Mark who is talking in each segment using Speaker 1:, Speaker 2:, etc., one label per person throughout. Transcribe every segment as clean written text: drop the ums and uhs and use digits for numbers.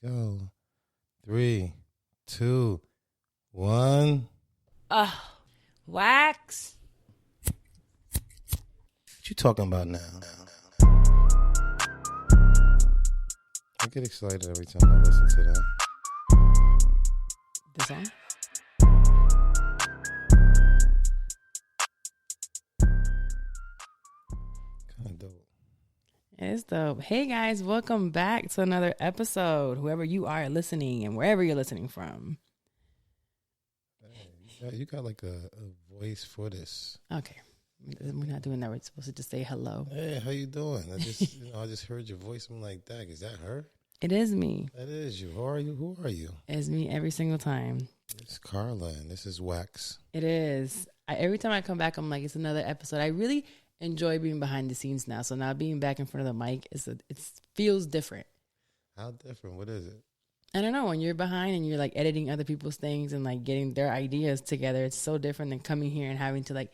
Speaker 1: Go. 3, 2, 1.
Speaker 2: Wax.
Speaker 1: What you talking about now? I get excited every time I listen to that.
Speaker 2: The song?
Speaker 1: Kind of dope.
Speaker 2: It's dope. Hey guys, welcome back to another episode. Whoever you are listening and wherever you're listening from.
Speaker 1: Hey, you got like a voice for this.
Speaker 2: Okay. We're not doing that. We're supposed to just say hello.
Speaker 1: Hey, how you doing? I just heard your voice. I'm like, Dag, is that her?
Speaker 2: It is me.
Speaker 1: That is you. Who are you? Who are you?
Speaker 2: It's me every single time.
Speaker 1: It's Carla, and this is Wax.
Speaker 2: It is. Every time I come back, I'm like, it's another episode. I really enjoy being behind the scenes now. So now being back in front of the mic, it feels different.
Speaker 1: How different? What is it?
Speaker 2: I don't know. When you're behind and you're like editing other people's things and like getting their ideas together, it's so different than coming here and having to like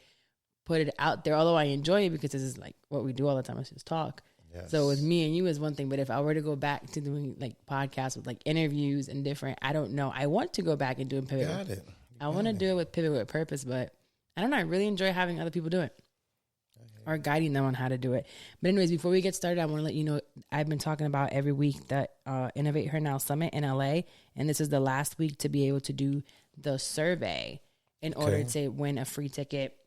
Speaker 2: put it out there. Although I enjoy it because this is like what we do all the time. Is just talk.
Speaker 1: Yes.
Speaker 2: So with me and you is one thing, but if I were to go back to doing like podcasts with like interviews and different, I don't know. I want to go back and do Pivot.
Speaker 1: Got it.
Speaker 2: I want to do it with Pivot with Purpose, but I don't know. I really enjoy having other people do it or guiding them on how to do it. But anyways, before we get started, I want to let you know I've been talking about every week that Innovate Her Now Summit in LA, and this is the last week to be able to do the survey in order to win a free ticket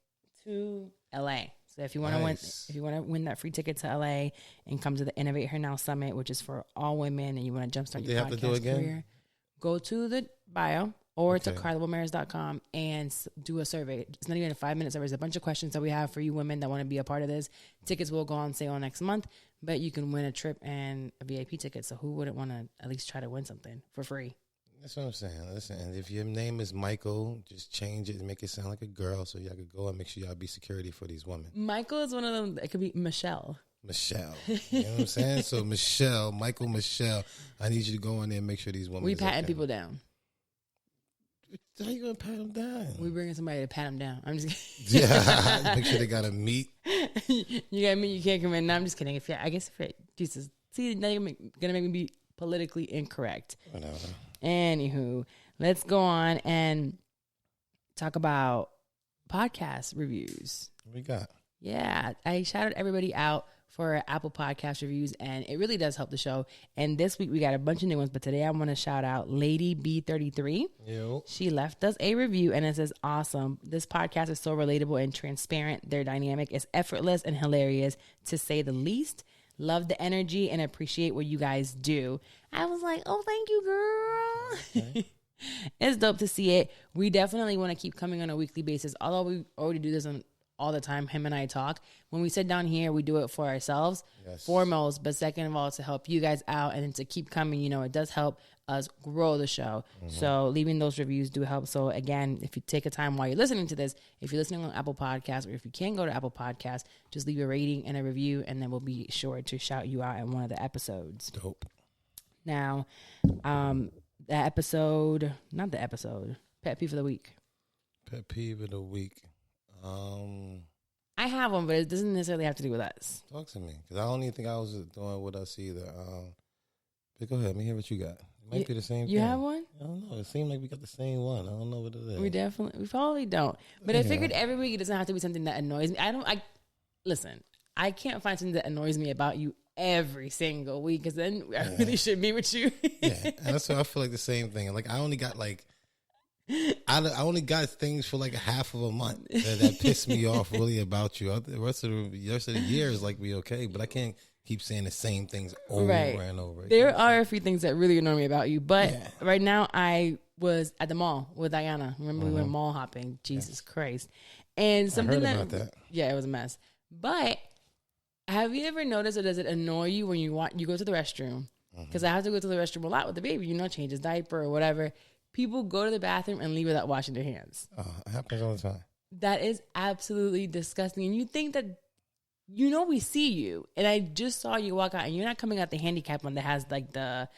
Speaker 2: to LA. So if you want to win that free ticket to LA and come to the Innovate Her Now Summit, which is for all women, and you want to jumpstart your podcast career, go to the bio or to carla.com and do a survey. It's not even a 5-minute survey. There's a bunch of questions that we have for you women that want to be a part of this. Tickets will go on sale next month, but you can win a trip and a VIP ticket. So who wouldn't want to at least try to win something for free?
Speaker 1: That's what I'm saying. Listen, if your name is Michael, just change it and make it sound like a girl so y'all could go and make sure y'all be security for these women.
Speaker 2: Michael is one of them. It could be Michelle.
Speaker 1: Michelle. You know what I'm saying? So Michelle, I need you to go in there and make sure these women.
Speaker 2: We patting people down.
Speaker 1: How you gonna pat them down?
Speaker 2: We bringing somebody to pat them down. I'm just kidding.
Speaker 1: Yeah, make sure they got a meat.
Speaker 2: You got me. You can't come in. No, I'm just kidding. Jesus, see, now you're gonna make me be politically incorrect.
Speaker 1: Whatever.
Speaker 2: Anywho, let's go on and talk about podcast reviews.
Speaker 1: What we got?
Speaker 2: Yeah, I shouted everybody out for Apple Podcast reviews, and it really does help the show. And this week we got a bunch of new ones, but today I want to shout out Lady B33.
Speaker 1: Yo.
Speaker 2: She left us a review, and it says, awesome. This podcast is so relatable and transparent. Their dynamic is effortless and hilarious, to say the least. Love the energy and appreciate what you guys do. I was like, oh, thank you, girl. Okay. It's dope to see it. We definitely want to keep coming on a weekly basis, although we already do this all the time. Him and I talk. When we sit down here, we do it for ourselves, foremost, but second of all, to help you guys out and to keep coming. You know, it does help us grow the show. Mm-hmm. So leaving those reviews do help. So again, if you take a time while you're listening to this, if you're listening on Apple Podcasts, or if you can't go to Apple Podcasts, just leave a rating and a review, and then we'll be sure to shout you out in one of the episodes.
Speaker 1: Dope.
Speaker 2: Now, pet peeve of the week.
Speaker 1: Pet peeve of the week.
Speaker 2: I have one, but it doesn't necessarily have to do with us.
Speaker 1: Talk to me, because I don't even think I was doing with us either. But go ahead, let me hear what you got. It might be the same thing.
Speaker 2: You have one?
Speaker 1: I don't know. It seemed like we got the same one. I don't know what it is.
Speaker 2: We probably don't. But I figured every week it doesn't have to be something that annoys me. Listen, I can't find something that annoys me about you every single week, because then I really should be with you.
Speaker 1: Yeah, and that's why I feel like the same thing. Like I only got I only got things for like half of a month that pissed me off really about you. The rest of the year is like we okay, but I can't keep saying the same things over and over again.
Speaker 2: There are a few things that really annoy me about you, but right now I was at the mall with Diana. Remember we went mall hopping? Jesus Christ! And something
Speaker 1: I heard about that.
Speaker 2: Yeah, it was a mess. But have you ever noticed, or does it annoy you when you go to the restroom? Because I have to go to the restroom a lot with the baby. change his diaper or whatever. People go to the bathroom and leave without washing their hands.
Speaker 1: Oh, it happens all the time.
Speaker 2: That is absolutely disgusting. And you think that, we see you. And I just saw you walk out, and you're not coming out the handicap one that has like the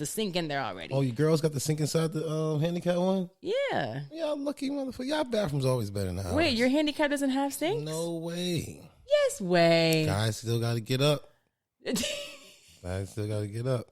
Speaker 2: sink in there already.
Speaker 1: Oh, you girls got the sink inside the handicap one?
Speaker 2: Yeah.
Speaker 1: Yeah, I'm lucky motherfucker. Y'all bathroom's always better than ours.
Speaker 2: Wait, your handicap doesn't have sinks?
Speaker 1: No way.
Speaker 2: Yes way.
Speaker 1: Guys still got to get up. Guys still got to get up.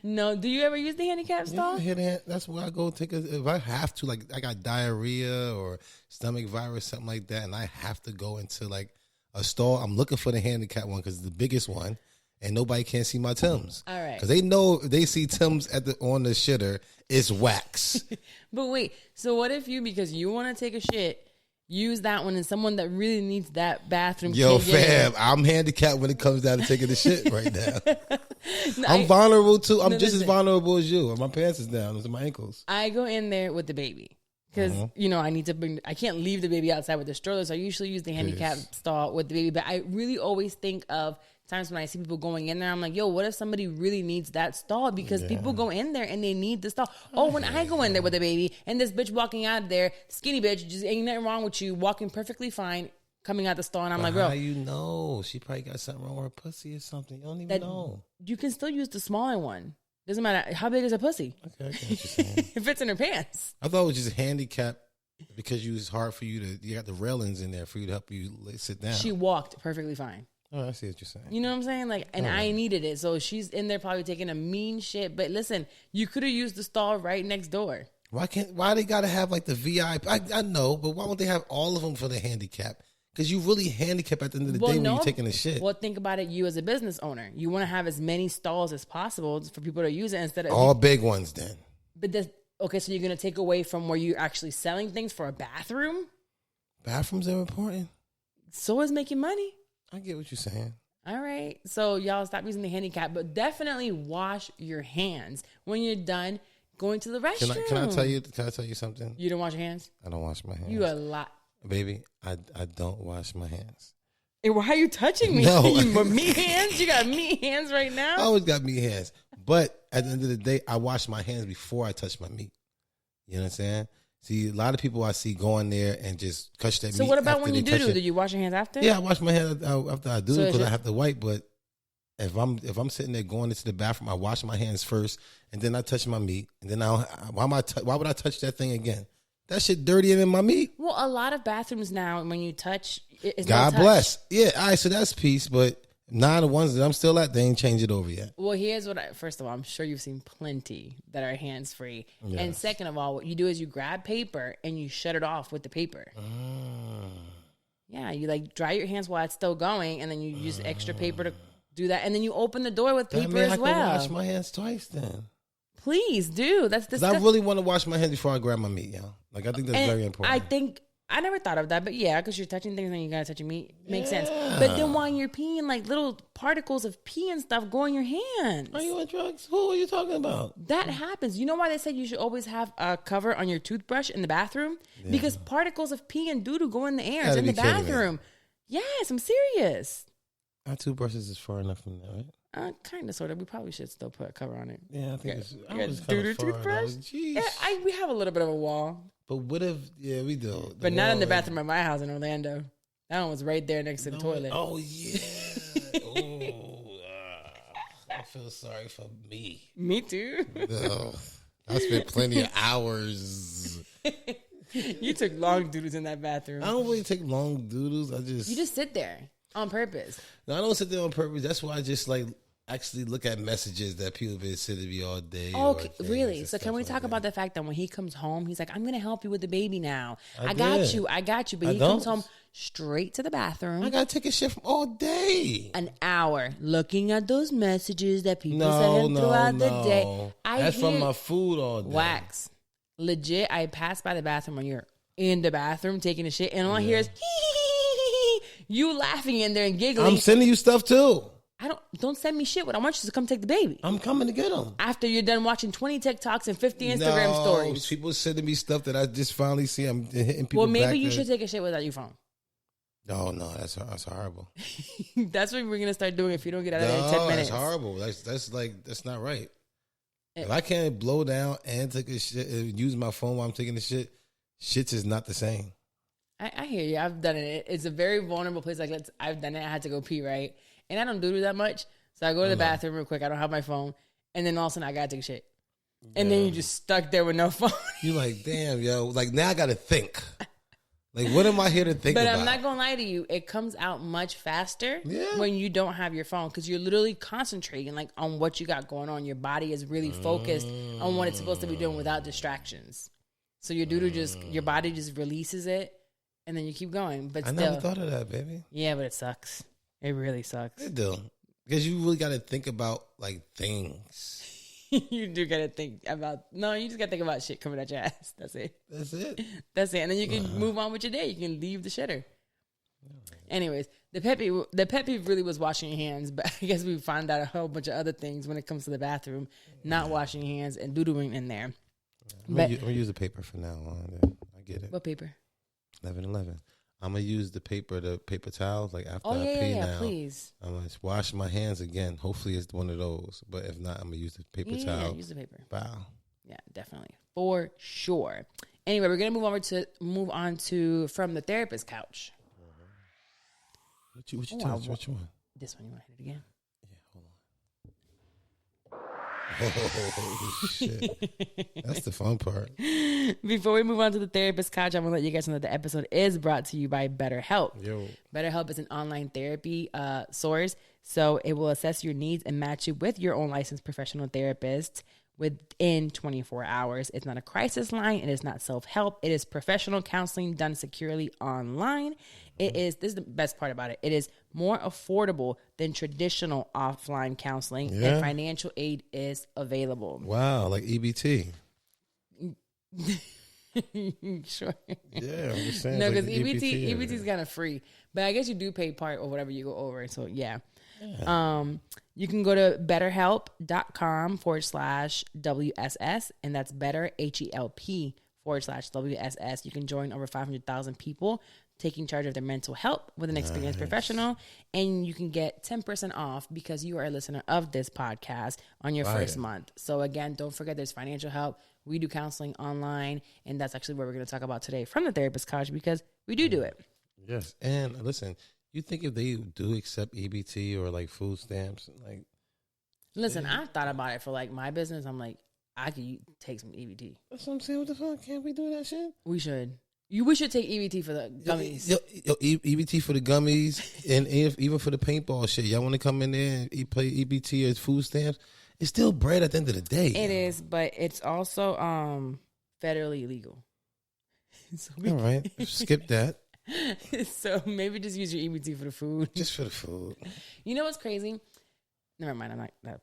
Speaker 2: No, do you ever use the handicap stall?
Speaker 1: Yeah, that's where I go take if I have to, like I got diarrhea or stomach virus, something like that, and I have to go into like a stall. I'm looking for the handicap one because it's the biggest one, and nobody can see my Timbs.
Speaker 2: All right.
Speaker 1: Because they know if they see Timbs on the shitter, it's wax.
Speaker 2: But wait, so what if because you want to take a shit, use that one and someone that really needs that bathroom?
Speaker 1: Yo, fam, I'm handicapped when it comes down to taking the shit right now.
Speaker 2: No,
Speaker 1: I'm vulnerable too. I'm just as vulnerable as you. My pants is down to my ankles.
Speaker 2: I go in there with the baby. Because, I need to I can't leave the baby outside with the stroller. So I usually use the handicap stall with the baby. But I really always think of times when I see people going in there. I'm like, yo, what if somebody really needs that stall? Because people go in there and they need the stall. Oh, when I go in there with a baby and this bitch walking out of there, skinny bitch, just ain't nothing wrong with you, walking perfectly fine, coming out the stall. And I'm like, bro.
Speaker 1: How you know? She probably got something wrong with her pussy or something. You don't even know.
Speaker 2: You can still use the smaller one. Doesn't matter. How big is her pussy?
Speaker 1: Okay, I get what you're saying.
Speaker 2: It fits in her pants.
Speaker 1: I thought it was just handicapped because it's hard for you you got the railings in there for you to help you sit down.
Speaker 2: She walked perfectly fine.
Speaker 1: Oh, I see what you're saying.
Speaker 2: You know what I'm saying? Like, and I needed it. So she's in there probably taking a mean shit. But listen, you could have used the stall right next door.
Speaker 1: Why they gotta have like the VIP? I know, but why won't they have all of them for the handicap? Because you really handicap at the end of the day when you're taking a shit.
Speaker 2: Well, think about it. You as a business owner, you want to have as many stalls as possible for people to use it instead of
Speaker 1: all big ones. Then,
Speaker 2: but okay, so you're gonna take away from where you're actually selling things for a bathroom.
Speaker 1: Bathrooms are important.
Speaker 2: So is making money.
Speaker 1: I get what you're saying.
Speaker 2: All right, so y'all stop using the handicap, but definitely wash your hands when you're done going to the restroom.
Speaker 1: Can I tell you something?
Speaker 2: You don't wash your hands?
Speaker 1: I don't wash my hands.
Speaker 2: You a lot.
Speaker 1: Baby, I don't wash my hands.
Speaker 2: And why are you touching me?
Speaker 1: No.
Speaker 2: You meat hands? You got meat hands right now?
Speaker 1: I always got meat hands. But at the end of the day, I wash my hands before I touch my meat. You know what I'm saying? See, a lot of people I see go in there and just touch that meat.
Speaker 2: So what about when you do? Do you wash your hands after?
Speaker 1: Yeah, I wash my hands after I do because I have to wipe. But if I'm sitting there going into the bathroom, I wash my hands first, and then I touch my meat. And then why would I touch that thing again? That shit dirtier than my meat.
Speaker 2: Well, a lot of bathrooms now, when you touch, it's
Speaker 1: God bless. Yeah, all right, so that's peace. But none of the ones that I'm still at, they ain't changed it over yet.
Speaker 2: Well, here's what first of all, I'm sure you've seen plenty that are hands free. Yes. And second of all, what you do is you grab paper and you shut it off with the paper. Yeah, you like dry your hands while it's still going, and then you use extra paper to do that, and then you open the door with paper as well. I can
Speaker 1: wash my hands twice then.
Speaker 2: Please do. That's disgusting.
Speaker 1: I really want to wash my hands before I grab my meat, yo. Like, I think that's very important.
Speaker 2: I never thought of that, but yeah, because you're touching things and you gotta touch your meat. Makes sense. But then while you're peeing, like little particles of pee and stuff go in your hands.
Speaker 1: Are you on drugs? Who are you talking about?
Speaker 2: That happens. You know why they said you should always have a cover on your toothbrush in the bathroom? Yeah. Because particles of pee and doo-doo go in the air. It's in the bathroom. Yes, I'm serious.
Speaker 1: Our toothbrushes is far enough from there, right?
Speaker 2: Kind of, sort of. We probably should still put a cover on it.
Speaker 1: Yeah, I think it's
Speaker 2: doo-doo toothbrush. Yeah, we have a little bit of a wall.
Speaker 1: But what if? Yeah, we do.
Speaker 2: But not in the bathroom at my house in Orlando. That one was right there next to the toilet.
Speaker 1: Oh yeah. I feel sorry for me.
Speaker 2: Me too.
Speaker 1: No, I spent plenty of hours.
Speaker 2: You took long doodles in that bathroom.
Speaker 1: I don't really take long doodles.
Speaker 2: You just sit there on purpose.
Speaker 1: No, I don't sit there on purpose. That's why I just like actually look at messages that people have been sending me all day.
Speaker 2: Oh, really? So can we talk about the fact that when he comes home, he's like, I'm going to help you with the baby now. I got you. But he comes home straight to the bathroom.
Speaker 1: I got to take a shit from all day.
Speaker 2: An hour looking at those messages that people send him throughout the day.
Speaker 1: That's from my food all day.
Speaker 2: Wax. Legit, I pass by the bathroom when you're in the bathroom taking a shit, and all I hear is you laughing in there and giggling.
Speaker 1: I'm sending you stuff too.
Speaker 2: Don't send me shit. What I want you to come take the baby.
Speaker 1: I'm coming to get him.
Speaker 2: After you're done watching 20 TikToks and 50 Instagram stories.
Speaker 1: People sending me stuff that I just finally see. I'm hitting people.
Speaker 2: Well, maybe you should take a shit without your phone.
Speaker 1: No, that's horrible.
Speaker 2: That's what we're gonna start doing if you don't get out of there in 10 minutes.
Speaker 1: That's horrible. That's not right. If I can't blow down and take a shit and use my phone while I'm taking the shit's is not the same.
Speaker 2: I hear you. I've done it. It's a very vulnerable place. Like I've done it. I had to go pee, right? And I don't do that much. So I go to the bathroom real quick. I don't have my phone. And then all of a sudden I got to take a shit. And then you just stuck there with no phone.
Speaker 1: You're like, damn, yo. Like now I got to think. Like, what am I here to think
Speaker 2: but
Speaker 1: about?
Speaker 2: I'm not going to lie to you. It comes out much faster
Speaker 1: Yeah.
Speaker 2: when you don't have your phone because you're literally concentrating like on what you got going on. Your body is really focused on what it's supposed to be doing without distractions. So your your body just releases it and then you keep going. But
Speaker 1: I never thought of that, baby.
Speaker 2: Yeah, but it sucks. It really sucks.
Speaker 1: It do. Because you really got to think about like things.
Speaker 2: You do got to think about, you just got to think about shit coming out your ass. That's it.
Speaker 1: That's it.
Speaker 2: That's it. And then you can move on with your day. You can leave the shitter. Anyways, the pet peeve really was washing your hands, but I guess we found out a whole bunch of other things when it comes to the bathroom, not washing your hands and doodling in there.
Speaker 1: I'm going to use the paper from now on. I get it.
Speaker 2: What paper?
Speaker 1: 11. I'm going to use the paper towels. Like after I pee now,
Speaker 2: please.
Speaker 1: I'm going to wash my hands again. Hopefully it's one of those. But if not, I'm going to use the paper towel.
Speaker 2: Yeah, use the paper.
Speaker 1: Wow.
Speaker 2: Yeah, definitely. For sure. Anyway, we're going to move on to From the Therapist Couch.
Speaker 1: What you touch? Which one?
Speaker 2: This one. You want to hit it again?
Speaker 1: Oh, shit. That's the fun part.
Speaker 2: Before we move on to the Therapist Couch, I'm going to let you guys know that the episode is brought to you by BetterHelp.
Speaker 1: Yo.
Speaker 2: BetterHelp is an online therapy source, so it will assess your needs and match you with your own licensed professional therapist within 24 hours. It's not a crisis line. It is not self-help. It is professional counseling done securely online. This is the best part about it. It is more affordable than traditional offline counseling, and financial aid is available.
Speaker 1: Wow, like EBT.
Speaker 2: Sure.
Speaker 1: Yeah, I'm just saying.
Speaker 2: No, because
Speaker 1: like
Speaker 2: EBT is kind of free, but I guess you do pay part or whatever you go over. So yeah. You can go to betterhelp.com/WSS, and that's better HELP/WSS. You can join over 500,000 people taking charge of their mental health with an experienced professional, and you can get 10% off because you are a listener of this podcast on your first month. So again, don't forget there's financial help. We do counseling online, and that's actually what we're going to talk about today from the Therapist Couch because we do it.
Speaker 1: Yes, and listen, you think if they do accept EBT or like food stamps, like
Speaker 2: listen, I thought about it for like my business. I'm like, I could take some EBT.
Speaker 1: That's what I'm saying. What the fuck? Can't we do that shit?
Speaker 2: We should. We should take EBT for the gummies.
Speaker 1: Yo, EBT for the gummies and even for the paintball shit. Y'all want to come in there and play EBT as food stamps? It's still bread at the end of the day.
Speaker 2: It is, but it's also federally illegal. So
Speaker 1: all right, skip that.
Speaker 2: So maybe just use your EBT for the food.
Speaker 1: Just for the food.
Speaker 2: You know what's crazy? Never mind. I'm not that.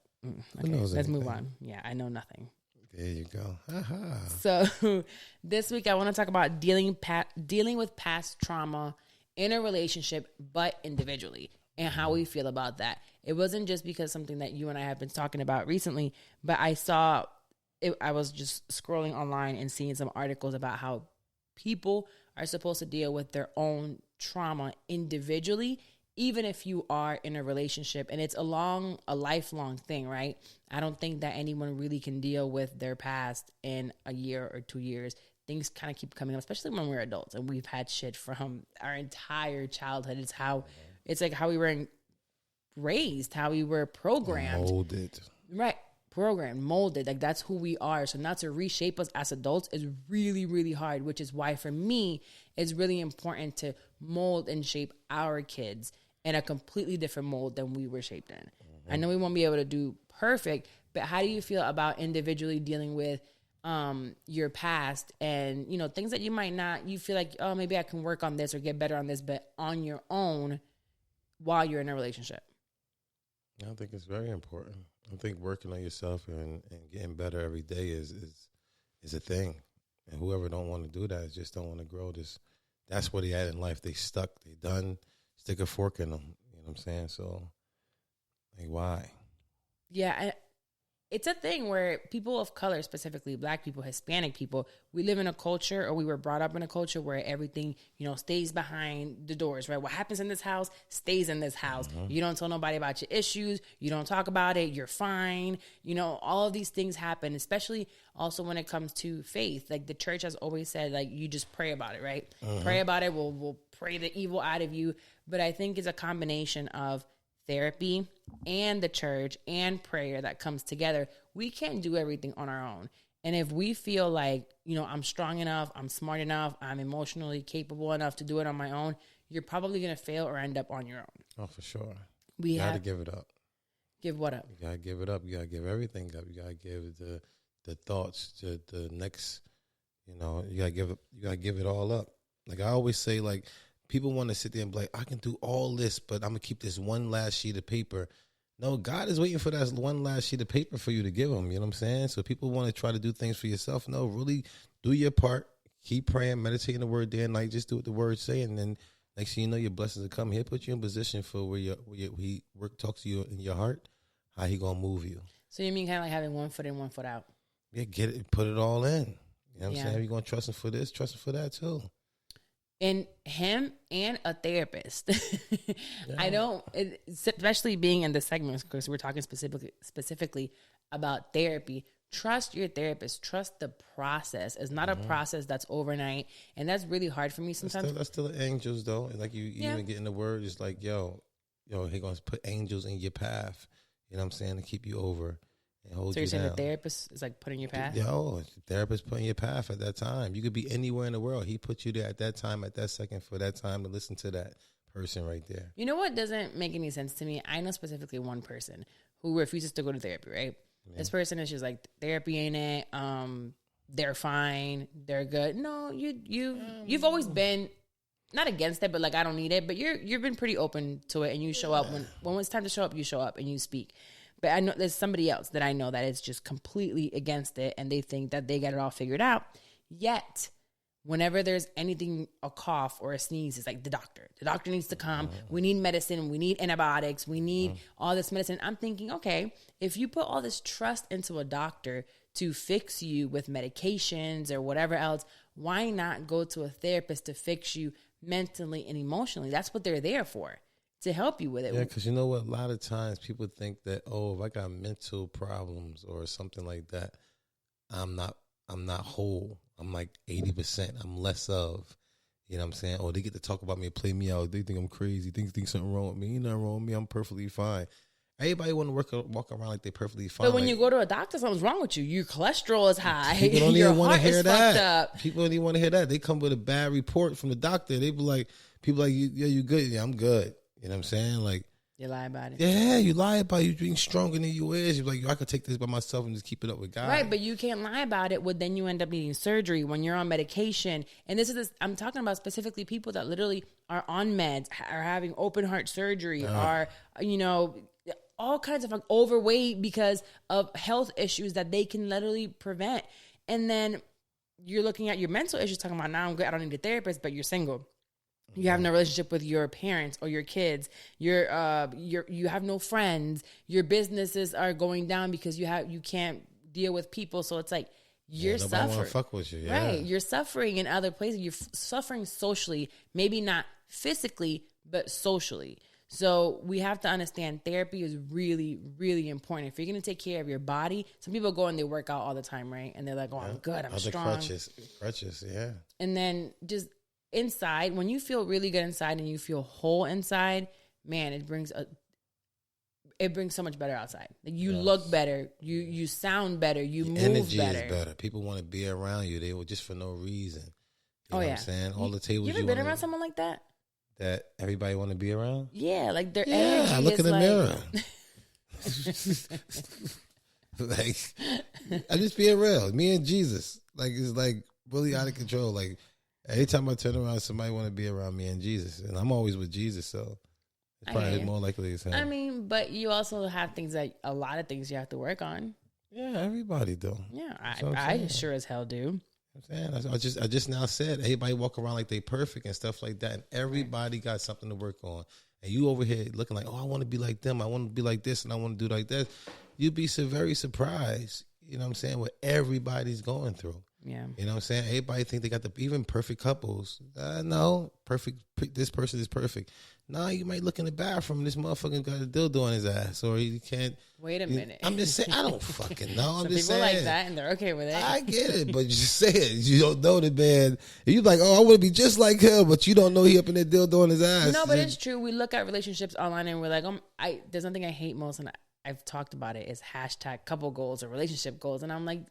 Speaker 2: Okay, let's move on. Yeah, I know nothing.
Speaker 1: There you go. Aha.
Speaker 2: So this week I want to talk about dealing with past trauma in a relationship, but individually, and how we feel about that. It wasn't just because something that you and I have been talking about recently, but I saw it. I was just scrolling online and seeing some articles about how people are supposed to deal with their own trauma individually, even if you are in a relationship, and it's a lifelong thing, right? I don't think that anyone really can deal with their past in a year or 2 years. Things kind of keep coming up, especially when we're adults and we've had shit from our entire childhood. It's like how we were raised, how we were programmed.
Speaker 1: Molded.
Speaker 2: Right. Programmed, molded. Like that's who we are. So now to reshape us as adults is really, really hard, which is why for me, it's really important to mold and shape our kids in a completely different mold than we were shaped in. Mm-hmm. I know we won't be able to do perfect, but how do you feel about individually dealing with your past and, things that you might not, you feel like, oh, maybe I can work on this or get better on this, but on your own while you're in a relationship?
Speaker 1: I think it's very important. I think working on yourself and getting better every day is a thing. And whoever don't want to do that just don't want to grow. That's what they had in life. They stuck. They done. Stick a fork in them. You know what I'm saying? So, like, why?
Speaker 2: Yeah, it's a thing where people of color, specifically Black people, Hispanic people, we live in a culture, or we were brought up in a culture where everything, stays behind the doors, right? What happens in this house stays in this house. Mm-hmm. You don't tell nobody about your issues. You don't talk about it. You're fine. All of these things happen, especially also when it comes to faith. Like the church has always said, like, you just pray about it, right? Mm-hmm. Pray about it. We'll pray the evil out of you. But I think it's a combination of therapy and the church and prayer that comes together. We can't do everything on our own. And if we feel like, I'm strong enough, I'm smart enough, I'm emotionally capable enough to do it on my own, you're probably going to fail or end up on your own.
Speaker 1: Oh, for sure.
Speaker 2: We
Speaker 1: you
Speaker 2: have
Speaker 1: to give it up.
Speaker 2: Give what up?
Speaker 1: You got to give it up. You got to give everything up. You got to give the thoughts to the next, you got to give it all up. Like I always say, like, people want to sit there and be like, I can do all this, but I'm going to keep this one last sheet of paper. No, God is waiting for that one last sheet of paper for you to give him. You know what I'm saying? So people want to try to do things for yourself. No, really do your part. Keep praying, meditating the word day and night. Just do what the word say. And then next thing you know, your blessings will come. He'll put you in position for where he talks to you in your heart, how he going to move you.
Speaker 2: So you mean kind of like having one foot in, one foot out?
Speaker 1: Yeah, get it, put it all in. You know what I'm saying? If you're going to trust him for this, trust him for that too.
Speaker 2: And him and a therapist. I don't, especially being in the segment, because we're talking specifically about therapy. Trust your therapist. Trust the process. It's not a process that's overnight, and that's really hard for me sometimes.
Speaker 1: That's still angels, though. Like you even get in the word, it's like, yo, he gonna put angels in your path. You know what I'm saying, to keep you over. So
Speaker 2: you're saying the therapist is like putting your path?
Speaker 1: The therapist putting your path at that time. You could be anywhere in the world. He put you there at that time, at that second, for that time to listen to that person right there. You
Speaker 2: know what doesn't make any sense to me? I know specifically one person who refuses to go to therapy, right? Yeah. This person is just like, therapy ain't it. They're fine. They're good. No, you've always been not against it, but like, I don't need it. But you've been pretty open to it, and you show up when it's time to show up. You show up and you speak. But I know there's somebody else that I know that is just completely against it, and they think that they got it all figured out. Yet, whenever there's anything, a cough or a sneeze, it's like the doctor. The doctor needs to come. We need medicine. We need antibiotics. We need all this medicine. I'm thinking, okay, if you put all this trust into a doctor to fix you with medications or whatever else, why not go to a therapist to fix you mentally and emotionally? That's what they're there for. To help you with it.
Speaker 1: Yeah, because you know what? A lot of times people think that, if I got mental problems or something like that, I'm not whole. I'm like 80%. I'm less of. You know what I'm saying? Or they get to talk about me and play me out. They think I'm crazy. They think something wrong with me. Ain't nothing wrong with me. I'm perfectly fine. Everybody want to walk around like they're perfectly fine.
Speaker 2: But when you go to a doctor, something's wrong with you. Your cholesterol is high.
Speaker 1: People don't even want to hear that.
Speaker 2: Up.
Speaker 1: People don't even want to hear that. They come with a bad report from the doctor. They be like, people like, you good? Yeah, I'm good. You know what I'm saying? Like,
Speaker 2: you lie about it.
Speaker 1: Yeah, you lie about it. You being stronger than you is. You're like, I could take this by myself and just keep it up with God.
Speaker 2: Right, but you can't lie about it. Well, then you end up needing surgery when you're on medication. And I'm talking about specifically people that literally are on meds, are having open heart surgery, are, all kinds of overweight because of health issues that they can literally prevent. And then you're looking at your mental issues, talking about, now I'm good, I don't need a therapist, but you're single. You have no relationship with your parents or your kids. You have no friends. Your businesses are going down because you can't deal with people. So it's like you're suffering.
Speaker 1: Nobody want to fuck with you, yeah.
Speaker 2: Right? You're suffering in other places. You're suffering socially, maybe not physically, but socially. So we have to understand therapy is really, really important. If you're going to take care of your body, some people go and they work out all the time, right? And they're like, I'm good, I'm strong.
Speaker 1: Crutches, yeah.
Speaker 2: And then just inside, when you feel really good inside and you feel whole inside, man, it brings so much better outside. Like you look better, you sound better, you move
Speaker 1: energy
Speaker 2: better.
Speaker 1: Is better. People want to be around you. They were just for no reason. You know what I'm saying? All the tables.
Speaker 2: You ever been around someone like that?
Speaker 1: That everybody want to be around?
Speaker 2: Yeah, like their energy.
Speaker 1: I look in the mirror. Like, I just being real. Me and Jesus, like, it's like really out of control. Like, every time I turn around, somebody want to be around me and Jesus, and I'm always with Jesus, so it's probably more likely as him.
Speaker 2: I mean, but you also have a lot of things you have to work on.
Speaker 1: Yeah, everybody do.
Speaker 2: Yeah, I sure as hell do.
Speaker 1: I'm saying, I just now said everybody walk around like they perfect and stuff like that, and everybody got something to work on. And you over here looking like, I want to be like them, I want to be like this, and I want to do like that. You'd be so very surprised, you know what I'm saying, what everybody's going through.
Speaker 2: Yeah.
Speaker 1: You know what I'm saying? Everybody think they got even perfect couples. No, perfect. This person is perfect. No, you might look in the bathroom. This motherfucker got a dildo on his ass, or he can't.
Speaker 2: Wait a minute.
Speaker 1: I'm just saying. I don't fucking know. I'm just
Speaker 2: saying.
Speaker 1: People
Speaker 2: like that, and they're okay with it.
Speaker 1: I get it, but you say it. You don't know the man. You like, I want to be just like him, but you don't know he up in that dildo on his ass.
Speaker 2: No, but it's true. We look at relationships online, and we're like, there's nothing I hate most, and I've talked about it, is # couple goals or relationship goals, and I'm like,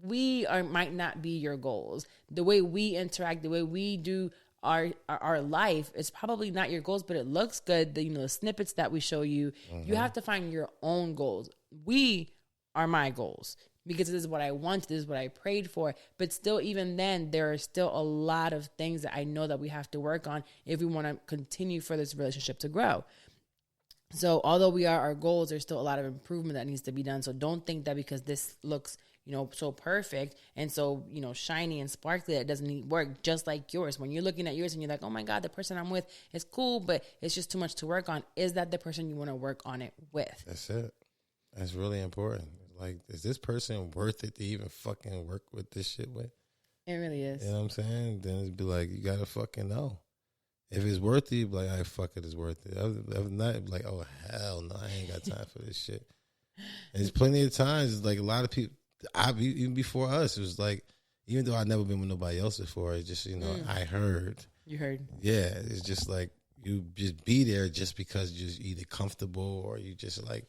Speaker 2: might not be your goals. The way we interact, the way we do our life is probably not your goals, but it looks good. The snippets that we show you, you have to find your own goals. We are my goals because this is what I want. This is what I prayed for. But still, even then, there are still a lot of things that I know that we have to work on if we want to continue for this relationship to grow. So although we are our goals, there's still a lot of improvement that needs to be done. So don't think that because this looks so perfect and so, shiny and sparkly, that doesn't need work, just like yours. When you're looking at yours and you're like, oh my God, the person I'm with is cool, but it's just too much to work on. Is that the person you want to work on it with?
Speaker 1: That's it. That's really important. Like, is this person worth it to even fucking work with this shit with?
Speaker 2: It really is.
Speaker 1: You know what I'm saying? Then it'd be like, you gotta fucking know. If it's worth it, you'd be like, all right, fuck it, it's worth it. If not, it'd be like, oh, hell no, I ain't got time for this shit. And there's plenty of times, it's like a lot of people, even before us, it was like, even though I've never been with nobody else before, it's just, I heard.
Speaker 2: You heard.
Speaker 1: Yeah, it's just like, you just be there just because you're either comfortable or you just like,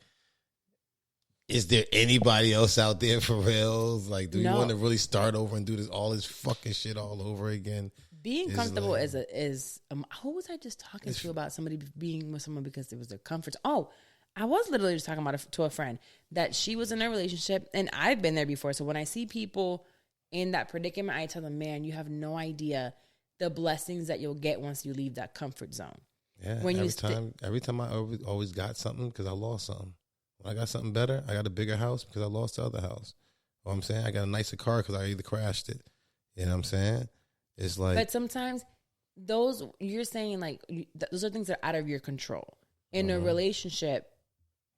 Speaker 1: is there anybody else out there for reals? Like, do you want to really start over and do all this fucking shit all over again?
Speaker 2: Being comfortable like, is who was I just talking to about somebody being with someone because it was their comfort? Oh, I was literally just talking about it to a friend that she was in a relationship, and I've been there before. So when I see people in that predicament, I tell them, man, you have no idea the blessings that you'll get once you leave that comfort zone.
Speaker 1: Yeah, when every time I always got something because I lost something. When I got something better, I got a bigger house because I lost the other house. You know what I'm saying? I got a nicer car because I either crashed it. You know what I'm saying? It's like, but
Speaker 2: sometimes you're saying like those are things that are out of your control in a relationship.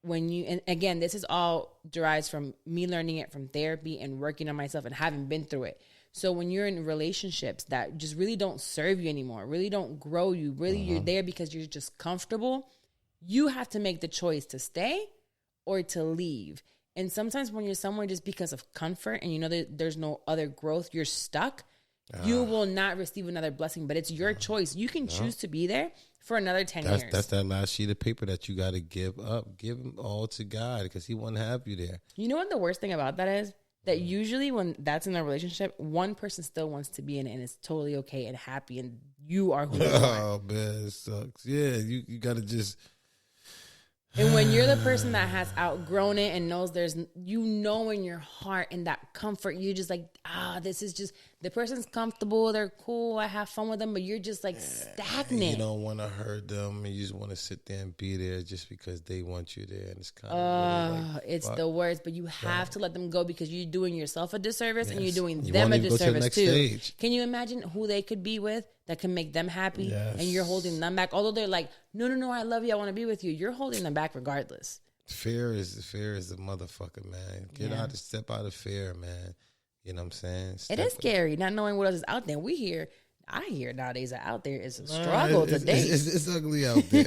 Speaker 2: And again, this is all derives from me learning it from therapy and working on myself and having been through it. So when you're in relationships that just really don't serve you anymore, really don't grow you, really you're there because you're just comfortable, you have to make the choice to stay or to leave. And sometimes when you're somewhere just because of comfort and that there's no other growth, you're stuck, you will not receive another blessing. But it's your choice. You can choose to be there for another 10 years. That's that last sheet of paper that you got to give up. Give them all to God because he won't have you there. You know what the worst thing about that is? That usually when that's in a relationship, one person still wants to be in it and it's totally okay and happy and you are who you are. Oh, man, it sucks. Yeah, you got to just... And when you're the person that has outgrown it and knows there's, in your heart and that comfort, you're just like, this is just, the person's comfortable, they're cool, I have fun with them, but you're just like stagnant. You don't want to hurt them and you just want to sit there and be there just because they want you there. And it's kind of really like, it's the worst, but you have to let them go because you're doing yourself a disservice and you're doing them a disservice too. Stage. Can you imagine who they could be with that can make them happy and you're holding them back? Although they're like, no, I love you, I want to be with you. You're holding them back regardless. Fear is the motherfucker, man. Step out of fear, man. You know what I'm saying? It is scary not knowing what else is out there. I hear nowadays that out there is a struggle to date. It's ugly out there.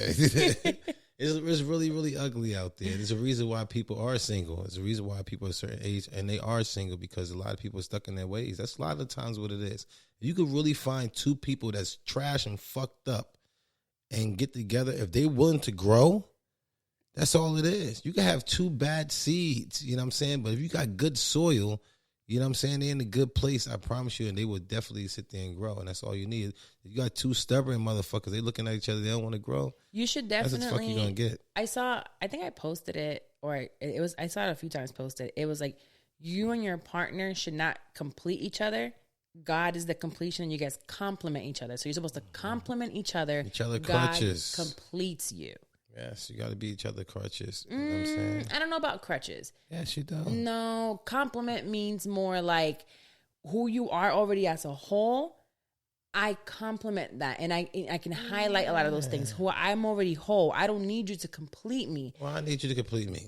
Speaker 2: It's really, really ugly out there. There's a reason why people are single. There's a reason why people are a certain age and they are single because a lot of people are stuck in their ways. That's a lot of the times what it is. You could really find two people that's trash and fucked up and get together. If they're willing to grow, that's all it is. You can have two bad seeds, you know what I'm saying? But if you got good soil, you know what I'm saying? They're in a good place, I promise you, and they will definitely sit there and grow, and that's all you need. If you got two stubborn motherfuckers, they looking at each other, they don't want to grow. You should definitely. That's what the fuck you gonna get. I think I posted it, or I saw it a few times posted. It was like, you and your partner should not complete each other. God is the completion, and you guys complement each other. So you're supposed to complement each other. Each other crutches. God completes you. Yes, you got to be each other crutches. You know what I'm saying? I don't know about crutches. Yes, you do. No, compliment means more like who you are already as a whole. I compliment that, and I can highlight a lot of those things. Who I'm already whole. I don't need you to complete me. Well, I need you to complete me.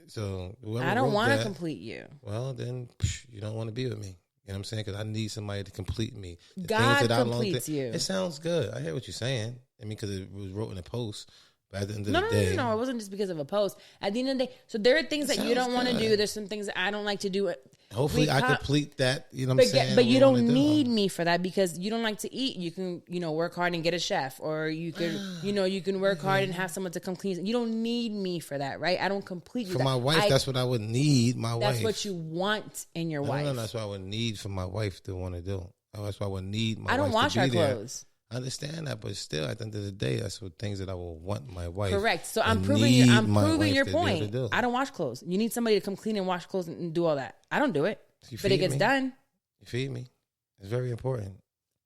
Speaker 2: So I don't want to complete you. Well, then you don't want to be with me. You know what I'm saying? Because I need somebody to complete me. God completes you. It sounds good. I hear what you're saying. I mean, because it was wrote in a post. But at the end of the day. No. It wasn't just because of a post. At the end of the day. So there are things that you don't want to do. There's some things that I don't like to do.
Speaker 1: Hopefully I complete that, you know what I'm saying?
Speaker 2: But you don't need me for that because you don't like to eat. You can, work hard and get a chef, or you could, you can work hard and have someone to come clean. You don't need me for that, right? I don't complete you.
Speaker 1: For my wife, that's what I would need, my wife.
Speaker 2: That's what you want in your wife.
Speaker 1: No, that's what I would need for my wife to want to do. That's what I would need my wife to be there.
Speaker 2: I don't wash her clothes.
Speaker 1: I understand that, but still, at the end of the day, that's what things that I will want my wife.
Speaker 2: Correct. So I'm proving your point. I don't wash clothes. You need somebody to come clean and wash clothes and do all that. I don't do it, but it gets done.
Speaker 1: You feed me. It's very important.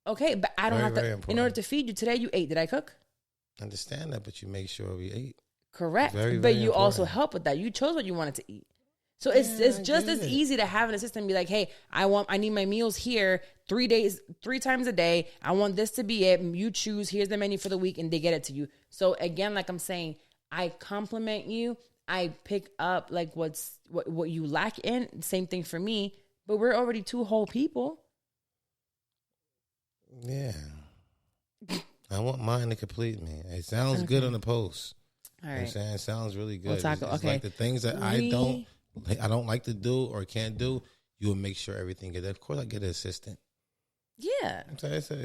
Speaker 2: Okay, but I don't have to. In order to feed you today, you ate. Did I cook?
Speaker 1: I understand that, but you make sure we ate.
Speaker 2: Correct. But you also help with that. You chose what you wanted to eat. So it's just as easy to have an assistant be like, hey, I need my meals here 3 times a day. I want this to be it. You choose. Here's the menu for the week, and they get it to you. So again, like I'm saying, I compliment you. I pick up like what you lack in. Same thing for me. But we're already two whole people.
Speaker 1: Yeah. I want mine to complete me. It sounds good on the post.
Speaker 2: All right.
Speaker 1: You know what I'm saying? It sounds really good.
Speaker 2: We'll talk,
Speaker 1: it's like the things that I don't like to do or can't do, you will make sure everything gets. Of course, I get an assistant.
Speaker 2: Yeah.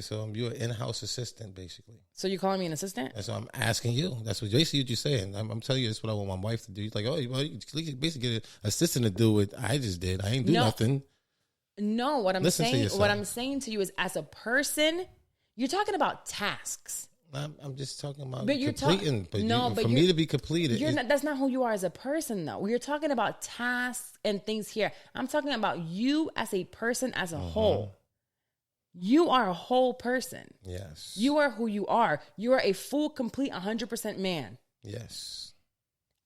Speaker 1: So you're an in-house assistant, basically.
Speaker 2: So you're calling me an assistant?
Speaker 1: That's what I'm asking you. That's basically what you're saying. I'm telling you, that's what I want my wife to do. He's like, oh, well, you basically get an assistant to do what I just did. I ain't do nothing.
Speaker 2: No, what I'm saying to you is, as a person, you're talking about tasks.
Speaker 1: I'm just talking about completing. For me to be completed.
Speaker 2: That's not who you are as a person, though. We're talking about tasks and things here. I'm talking about you as a person as a whole. You are a whole person.
Speaker 1: Yes.
Speaker 2: You are who you are. You are a full, complete, 100% man.
Speaker 1: Yes.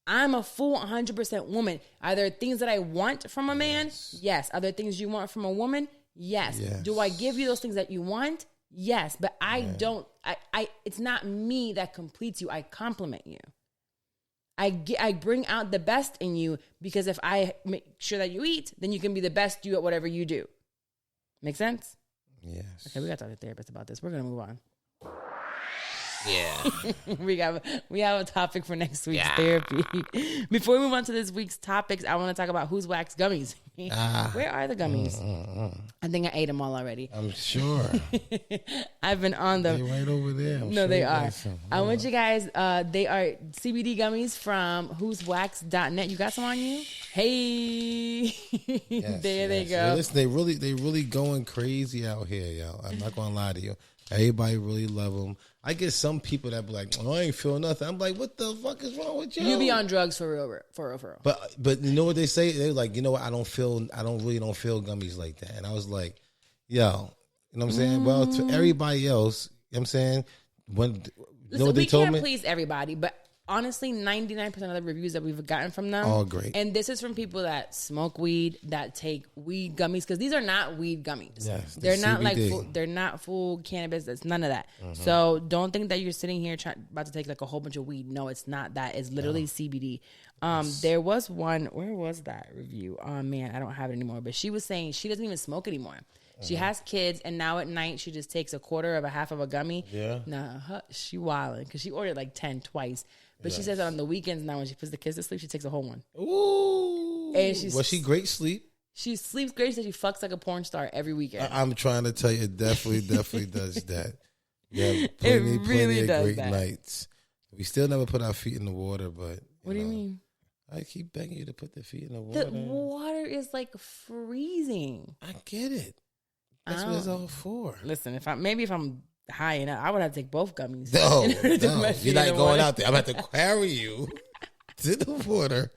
Speaker 2: I'm a full 100% woman. Are there things that I want from a man? Yes. Are there things you want from a woman? Yes. Do I give you those things that you want? Yes. But I don't. It's not me that completes you. I compliment you. I bring out the best in you, because if I make sure that you eat, then you can be the best you at whatever you do. Make sense?
Speaker 1: Yes.
Speaker 2: Okay, we got to talk to the therapist about this. We're gonna move on.
Speaker 1: Yeah.
Speaker 2: we have a topic for next week's therapy. Before we move on to this week's topics, I want to talk about Who's Wax Gummies. Where are the gummies? I think I ate them all already.
Speaker 1: I'm sure.
Speaker 2: I've been on them.
Speaker 1: They're right over there.
Speaker 2: They are. I want you guys, they are CBD gummies from who'swax.net. You got some on you? Hey. There they go.
Speaker 1: Yeah, listen, they really going crazy out here, y'all. I'm not going to lie to you. Everybody really love them. I get some people that be like, oh, I ain't feel nothing. I'm like, what the fuck is wrong with you?
Speaker 2: You be on drugs for real.
Speaker 1: But you know what they say? They're like, you know what? I don't really don't feel gummies like that. And I was like, yo, you know what I'm saying? Well, to everybody else, you know what I'm saying? You know what they told me?
Speaker 2: We can't please everybody, but honestly, 99% of the reviews that we've gotten from them,
Speaker 1: all great.
Speaker 2: And this is from people that smoke weed, that take weed gummies, because these are not weed gummies.
Speaker 1: Yes,
Speaker 2: they're not
Speaker 1: CBD.
Speaker 2: they're not full cannabis. It's none of that. So don't think that you're sitting here about to take like a whole bunch of weed. No, it's not that. It's literally CBD. There was one. Where was that review? Oh man, I don't have it anymore. But she was saying she doesn't even smoke anymore. She has kids, and now at night she just takes a quarter of a half of a gummy.
Speaker 1: Yeah.
Speaker 2: Nah, she wilding, because she ordered like 10 twice. But she says that on the weekends now, when she puts the kids to sleep, she takes a whole one.
Speaker 1: Ooh.
Speaker 2: And
Speaker 1: she great sleep?
Speaker 2: She sleeps great. She says she fucks like a porn star every weekend.
Speaker 1: I'm trying to tell you, it definitely does that. Yeah, plenty of great nights. We still never put our feet in the water, but
Speaker 2: what do you mean?
Speaker 1: I keep begging you to put the feet in the water.
Speaker 2: The water is like freezing.
Speaker 1: I get it. That's what it's all for.
Speaker 2: Listen, if I'm high enough, I would have to take both gummies.
Speaker 1: No, you're not going out there. I'm going to have to carry you to the water.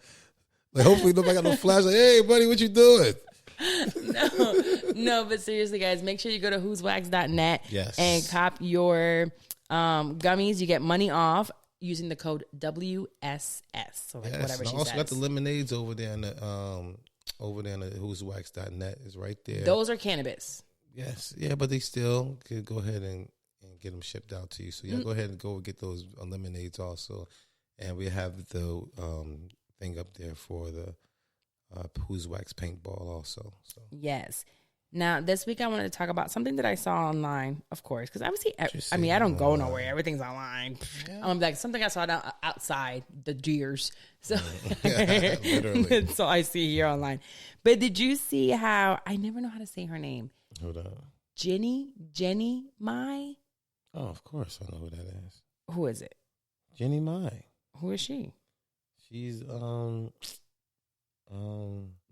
Speaker 1: Like, hopefully nobody got no flash. Like, hey, buddy, what you doing?
Speaker 2: No, but seriously, guys, make sure you go to who'swax.net and cop your gummies. You get money off using the code WSS. So like whatever she
Speaker 1: also
Speaker 2: says.
Speaker 1: Got the lemonades over there on the who'swax.net is right there.
Speaker 2: Those are cannabis.
Speaker 1: Yes, yeah, but they still could go ahead and get them shipped out to you. So go ahead and go get those lemonades also, and we have the thing up there for the Who's Wax paintball also. So
Speaker 2: yes, Now, this week I wanted to talk about something that I saw online, of course, because obviously, I don't go nowhere. Everything's online. Yeah. Like something I saw outside the deers. So, literally. So I see here online. But did you see how, I never know how to say her name.
Speaker 1: Hold on.
Speaker 2: Jenny Mai?
Speaker 1: Oh, of course I know who that is.
Speaker 2: Who is it?
Speaker 1: Jenny Mai.
Speaker 2: Who is she?
Speaker 1: She's,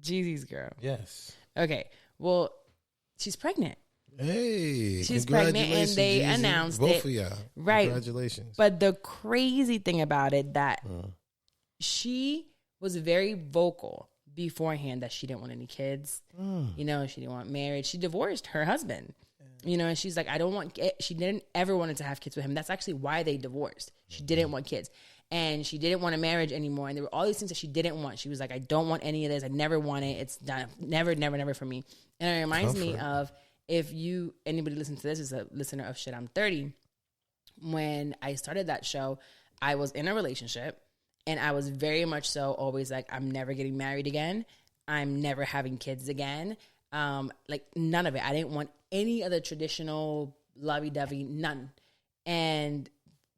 Speaker 2: Jeezy's girl.
Speaker 1: Yes.
Speaker 2: Okay. Well, she's pregnant.
Speaker 1: Hey,
Speaker 2: she's pregnant, and they announced
Speaker 1: both
Speaker 2: it.
Speaker 1: of y'all.
Speaker 2: Right.
Speaker 1: Congratulations.
Speaker 2: But the crazy thing about it that she was very vocal beforehand that she didn't want any kids. You know, she didn't want marriage. She divorced her husband. You know, and she's like, I don't want. She didn't ever wanted to have kids with him. That's actually why they divorced. She didn't want kids. And she didn't want a marriage anymore. And there were all these things that she didn't want. She was like, I don't want any of this. I never want it. It's done. Never, never, never for me. And it reminds me of, if anybody listens to this is a listener of Shit, I'm 30. When I started that show, I was in a relationship. And I was very much so always like, I'm never getting married again. I'm never having kids again. Like none of it. I didn't want any of the traditional lovey-dovey, none. And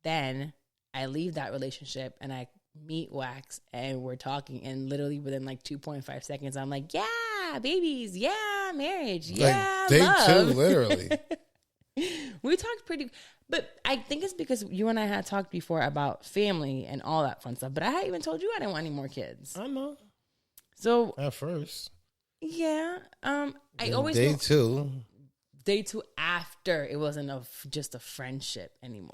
Speaker 2: then I leave that relationship and I meet Wax and we're talking, and literally within like 2.5 seconds, I'm like, yeah, babies, yeah, marriage, yeah,
Speaker 1: like,
Speaker 2: love.
Speaker 1: Day 2, literally.
Speaker 2: We talked but I think it's because you and I had talked before about family and all that fun stuff, but I hadn't even told you I didn't want any more kids.
Speaker 1: I know.
Speaker 2: So
Speaker 1: at first.
Speaker 2: Yeah. I always
Speaker 1: Day 2.
Speaker 2: Day 2 after it wasn't just a friendship anymore.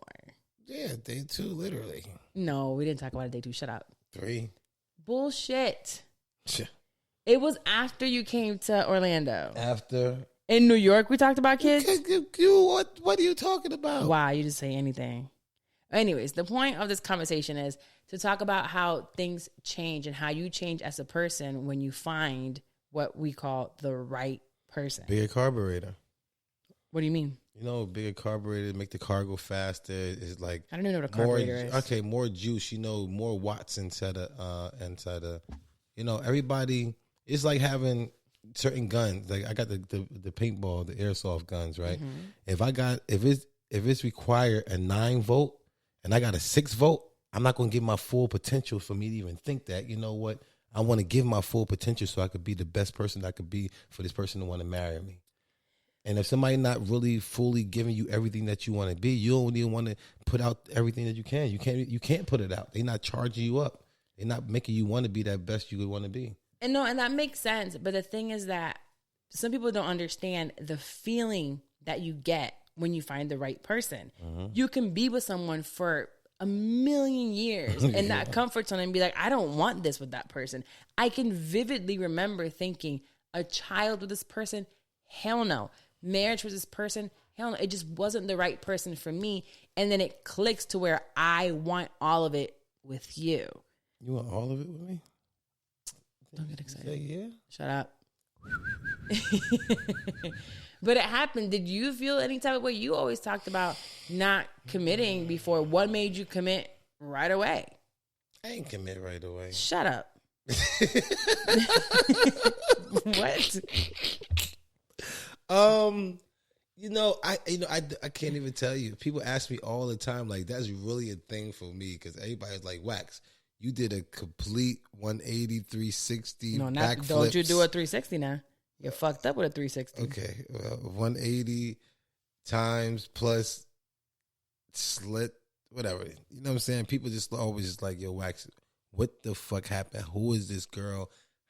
Speaker 1: Yeah, day 2, literally.
Speaker 2: No, we didn't talk about it day 2. Shut up.
Speaker 1: 3.
Speaker 2: Bullshit. It was after you came to Orlando.
Speaker 1: After.
Speaker 2: In New York, we talked about kids?
Speaker 1: What are you talking about?
Speaker 2: Wow, you just say anything. Anyways, the point of this conversation is to talk about how things change and how you change as a person when you find what we call the right person.
Speaker 1: Bigger carburetor.
Speaker 2: What do you mean?
Speaker 1: You know, bigger carburetor, make the car go faster. It's like
Speaker 2: I don't even know what a carburetor is.
Speaker 1: Okay, more juice. You know, more watts inside of. You know, everybody. It's like having certain guns. Like I got the paintball, the airsoft guns, right? Mm-hmm. If it's required a 9 volt and I got a 6 volt, I'm not going to give my full potential for me to even think that. You know what? I want to give my full potential so I could be the best person I could be for this person to want to marry me. And if somebody not really fully giving you everything that you want to be, you don't even want to put out everything that you can. You can't put it out. They're not charging you up. They're not making you want to be that best you would want to be.
Speaker 2: And that makes sense. But the thing is that some people don't understand the feeling that you get when you find the right person. Mm-hmm. You can be with someone for a million years and not comfort zone and be like, I don't want this with that person. I can vividly remember thinking a child with this person, hell no. Marriage with this person, hell no. It just wasn't the right person for me. And then it clicks to where I want all of it with you.
Speaker 1: You want all of it with me?
Speaker 2: Don't get excited.
Speaker 1: Say yeah.
Speaker 2: Shut up. But it happened. Did you feel any type of way? You always talked about not committing before. What made you commit right away?
Speaker 1: I ain't commit right away.
Speaker 2: Shut up. What?
Speaker 1: I can't even tell you. People ask me all the time, like, that's really a thing for me, because everybody's like, Wax, you did a complete 180, 360 backflips.
Speaker 2: Don't you do a 360 now. You're fucked up with a 360.
Speaker 1: Okay. 180 times plus slit, whatever. You know what I'm saying? People just always just like, yo, Wax, what the fuck happened? Who is this girl?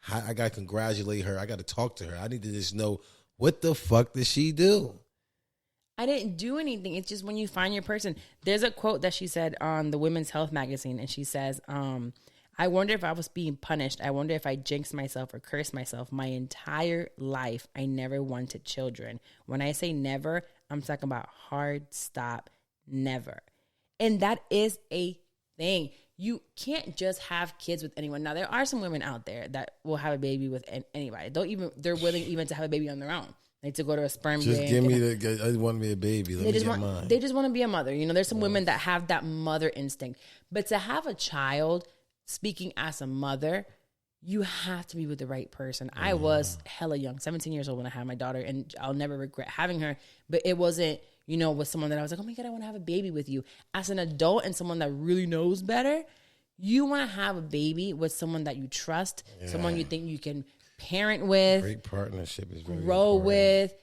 Speaker 1: I got to congratulate her. I got to talk to her. I need to just know, what the fuck did she do?
Speaker 2: I didn't do anything. It's just when you find your person. There's a quote that she said on the Women's Health magazine, and she says, I wonder if I was being punished. I wonder if I jinxed myself or cursed myself. My entire life, I never wanted children. When I say never, I'm talking about hard stop, never. And that is a thing. You can't just have kids with anyone. Now, there are some women out there that will have a baby with anybody. They're willing even to have a baby on their own. Like to go to a sperm
Speaker 1: just
Speaker 2: bank.
Speaker 1: Give me I want me a baby. Let me get mine.
Speaker 2: They just want to be a mother. You know, there's some women that have that mother instinct. But to have a child, speaking as a mother, you have to be with the right person. I was hella young, 17 years old when I had my daughter, and I'll never regret having her. But it wasn't, with someone that I was like, oh my God, I want to have a baby with you. As an adult and someone that really knows better, you want to have a baby with someone that you trust, someone you think you can parent with.
Speaker 1: Great partnership is very
Speaker 2: grow
Speaker 1: important.
Speaker 2: with,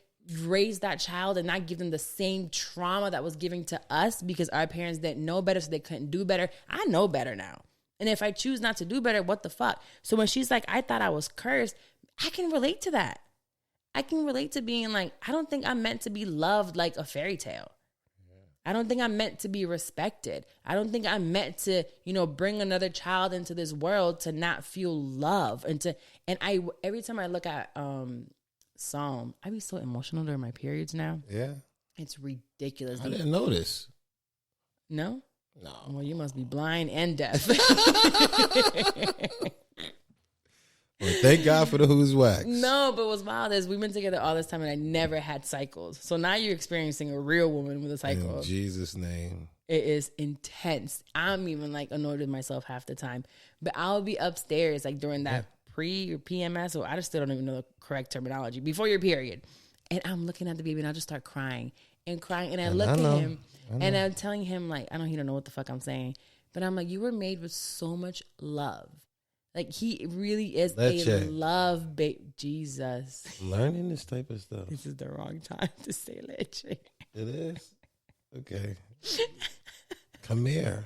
Speaker 2: raise that child and not give them the same trauma that was given to us because our parents didn't know better, so they couldn't do better. I know better now. And if I choose not to do better, what the fuck? So when she's like, I thought I was cursed, I can relate to that. I can relate to being like, I don't think I'm meant to be loved like a fairy tale. I don't think I'm meant to be respected. I don't think I'm meant to, bring another child into this world to not feel love. And every time I look at Psalm, I be so emotional during my periods now.
Speaker 1: Yeah.
Speaker 2: It's ridiculous.
Speaker 1: I didn't notice.
Speaker 2: No?
Speaker 1: No.
Speaker 2: Well, you must be blind and deaf.
Speaker 1: Well, thank God for the Who's Wax.
Speaker 2: No, but what's wild is we've been together all this time and I never had cycles. So now you're experiencing a real woman with a cycle.
Speaker 1: In Jesus' name.
Speaker 2: It is intense. I'm even like annoyed with myself half the time. But I'll be upstairs like during that pre or PMS, or I just still don't even know the correct terminology, before your period. And I'm looking at the baby and I'll just start crying. And I look at him and I'm telling him like, I know he don't know what the fuck I'm saying. But I'm like, you were made with so much love. Like, he really is a love baby. Jesus.
Speaker 1: Learning this type of stuff.
Speaker 2: This is the wrong time to say leche.
Speaker 1: It is? Okay. Come here.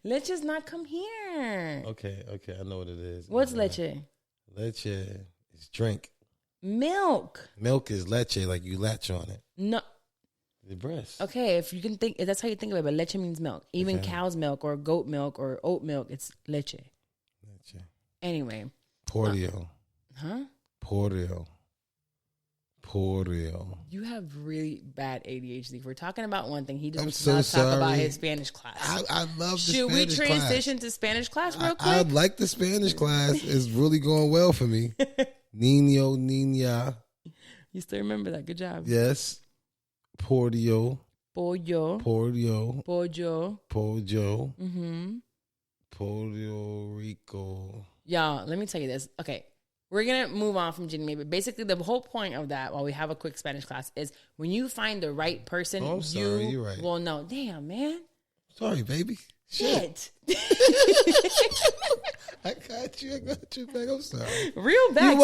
Speaker 2: Leche's not come here.
Speaker 1: Okay. I know what it is.
Speaker 2: What's leche?
Speaker 1: Leche is drink.
Speaker 2: Milk.
Speaker 1: Milk is leche, like you latch on it.
Speaker 2: No.
Speaker 1: The breast.
Speaker 2: Okay, if you can think, if that's how you think of it, but leche means milk. Even cow's milk or goat milk or oat milk, it's leche. Anyway.
Speaker 1: Portio.
Speaker 2: Huh?
Speaker 1: Portio.
Speaker 2: You have really bad ADHD. If we're talking about one thing, he just
Speaker 1: I'm
Speaker 2: wants
Speaker 1: so
Speaker 2: to talk
Speaker 1: sorry.
Speaker 2: about his Spanish class.
Speaker 1: I love the
Speaker 2: Should
Speaker 1: Spanish
Speaker 2: we
Speaker 1: class.
Speaker 2: transition to Spanish class real quick?
Speaker 1: I like the Spanish class. It's really going well for me. Niño, niña.
Speaker 2: You still remember that. Good job.
Speaker 1: Yes. Portio.
Speaker 2: Pollo.
Speaker 1: Mm-hmm. Puerto Rico.
Speaker 2: Y'all, let me tell you this. Okay, we're going to move on from Ginny Mae, but basically the whole point of that, while we have a quick Spanish class, is when you find the right person,
Speaker 1: I'm sorry, you're right.
Speaker 2: Well, no. Damn, man.
Speaker 1: Sorry, baby.
Speaker 2: Shit.
Speaker 1: I got you back. I'm sorry.
Speaker 2: Real bad.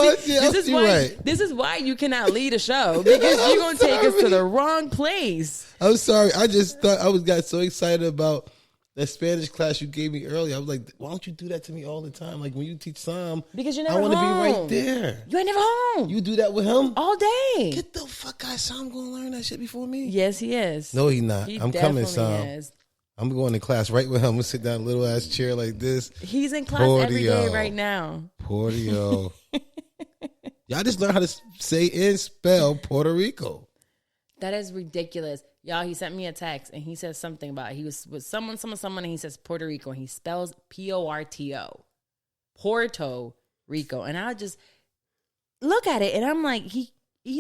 Speaker 2: This is why you cannot lead a show, because you're going to take us to the wrong place.
Speaker 1: I'm sorry. I just thought got so excited about that Spanish class you gave me earlier. I was like, why don't you do that to me all the time? Like when you teach Psalm,
Speaker 2: because you're never
Speaker 1: home. I want to be right there.
Speaker 2: You ain't never home.
Speaker 1: You do that with him?
Speaker 2: All day.
Speaker 1: Get the fuck out. Psalm going to learn that shit before me?
Speaker 2: Yes, he is.
Speaker 1: No, he not. I'm coming, Psalm.
Speaker 2: Is.
Speaker 1: I'm going to class right with him. I'm going to sit down in a little ass chair like this.
Speaker 2: He's in class every day right now.
Speaker 1: Portio. Y'all just learn how to say and spell Puerto Rico.
Speaker 2: That is ridiculous. Y'all, he sent me a text and he says something about he was with someone, and he says Puerto Rico and he spells Porto. Puerto Rico. And I just look at it and I'm like, he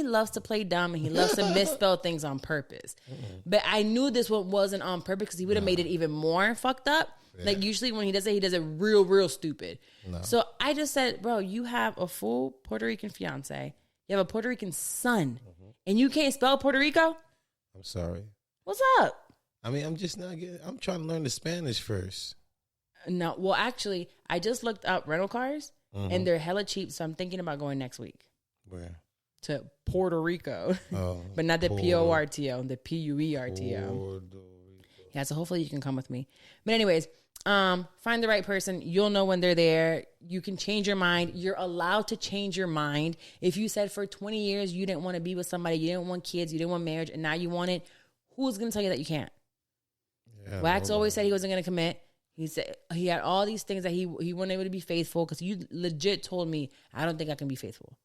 Speaker 2: loves to play dumb and he loves to misspell things on purpose. But I knew this one wasn't on purpose because he would have made it even more fucked up. Yeah. Like usually when he does it real stupid. No. So I just said, bro, you have a full Puerto Rican fiance. You have a Puerto Rican son. And you can't spell Puerto Rico?
Speaker 1: I'm sorry.
Speaker 2: What's up?
Speaker 1: I mean, I'm trying to learn the Spanish first.
Speaker 2: No, well, actually, I just looked up rental cars, and they're hella cheap, so I'm thinking about going next week.
Speaker 1: Where?
Speaker 2: To Puerto Rico. Oh, but not the Porto, the Puerto. Yeah, so hopefully you can come with me. But anyways, find the right person. You'll know when they're there. You can change your mind. You're allowed to change your mind. If you said for 20 years you didn't want to be with somebody, you didn't want kids, you didn't want marriage, and now you want it, who's going to tell you that you can't? Yeah, Wax always said he wasn't going to commit. He said he had all these things that he wasn't able to be faithful because you legit told me, I don't think I can be faithful.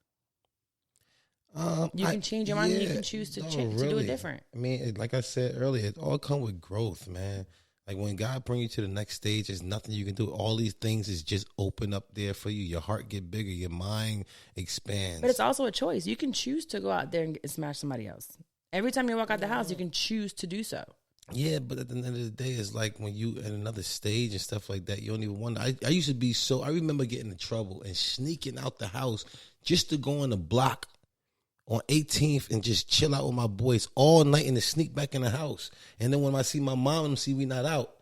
Speaker 2: You can change your mind and you can choose to do it different.
Speaker 1: I mean, like I said earlier, it all comes with growth, man. Like when God brings you to the next stage, there's nothing you can do. All these things is just open up there for you. Your heart get bigger. Your mind expands.
Speaker 2: But it's also a choice. You can choose to go out there and smash somebody else. Every time you walk out the house, you can choose to do so.
Speaker 1: Yeah, but at the end of the day, it's like when you at another stage and stuff like that, you don't even wonder. I used to be so. I remember getting in trouble and sneaking out the house just to go on the block on 18th and just chill out with my boys all night and then sneak back in the house. And then when I see my mom and see we not out,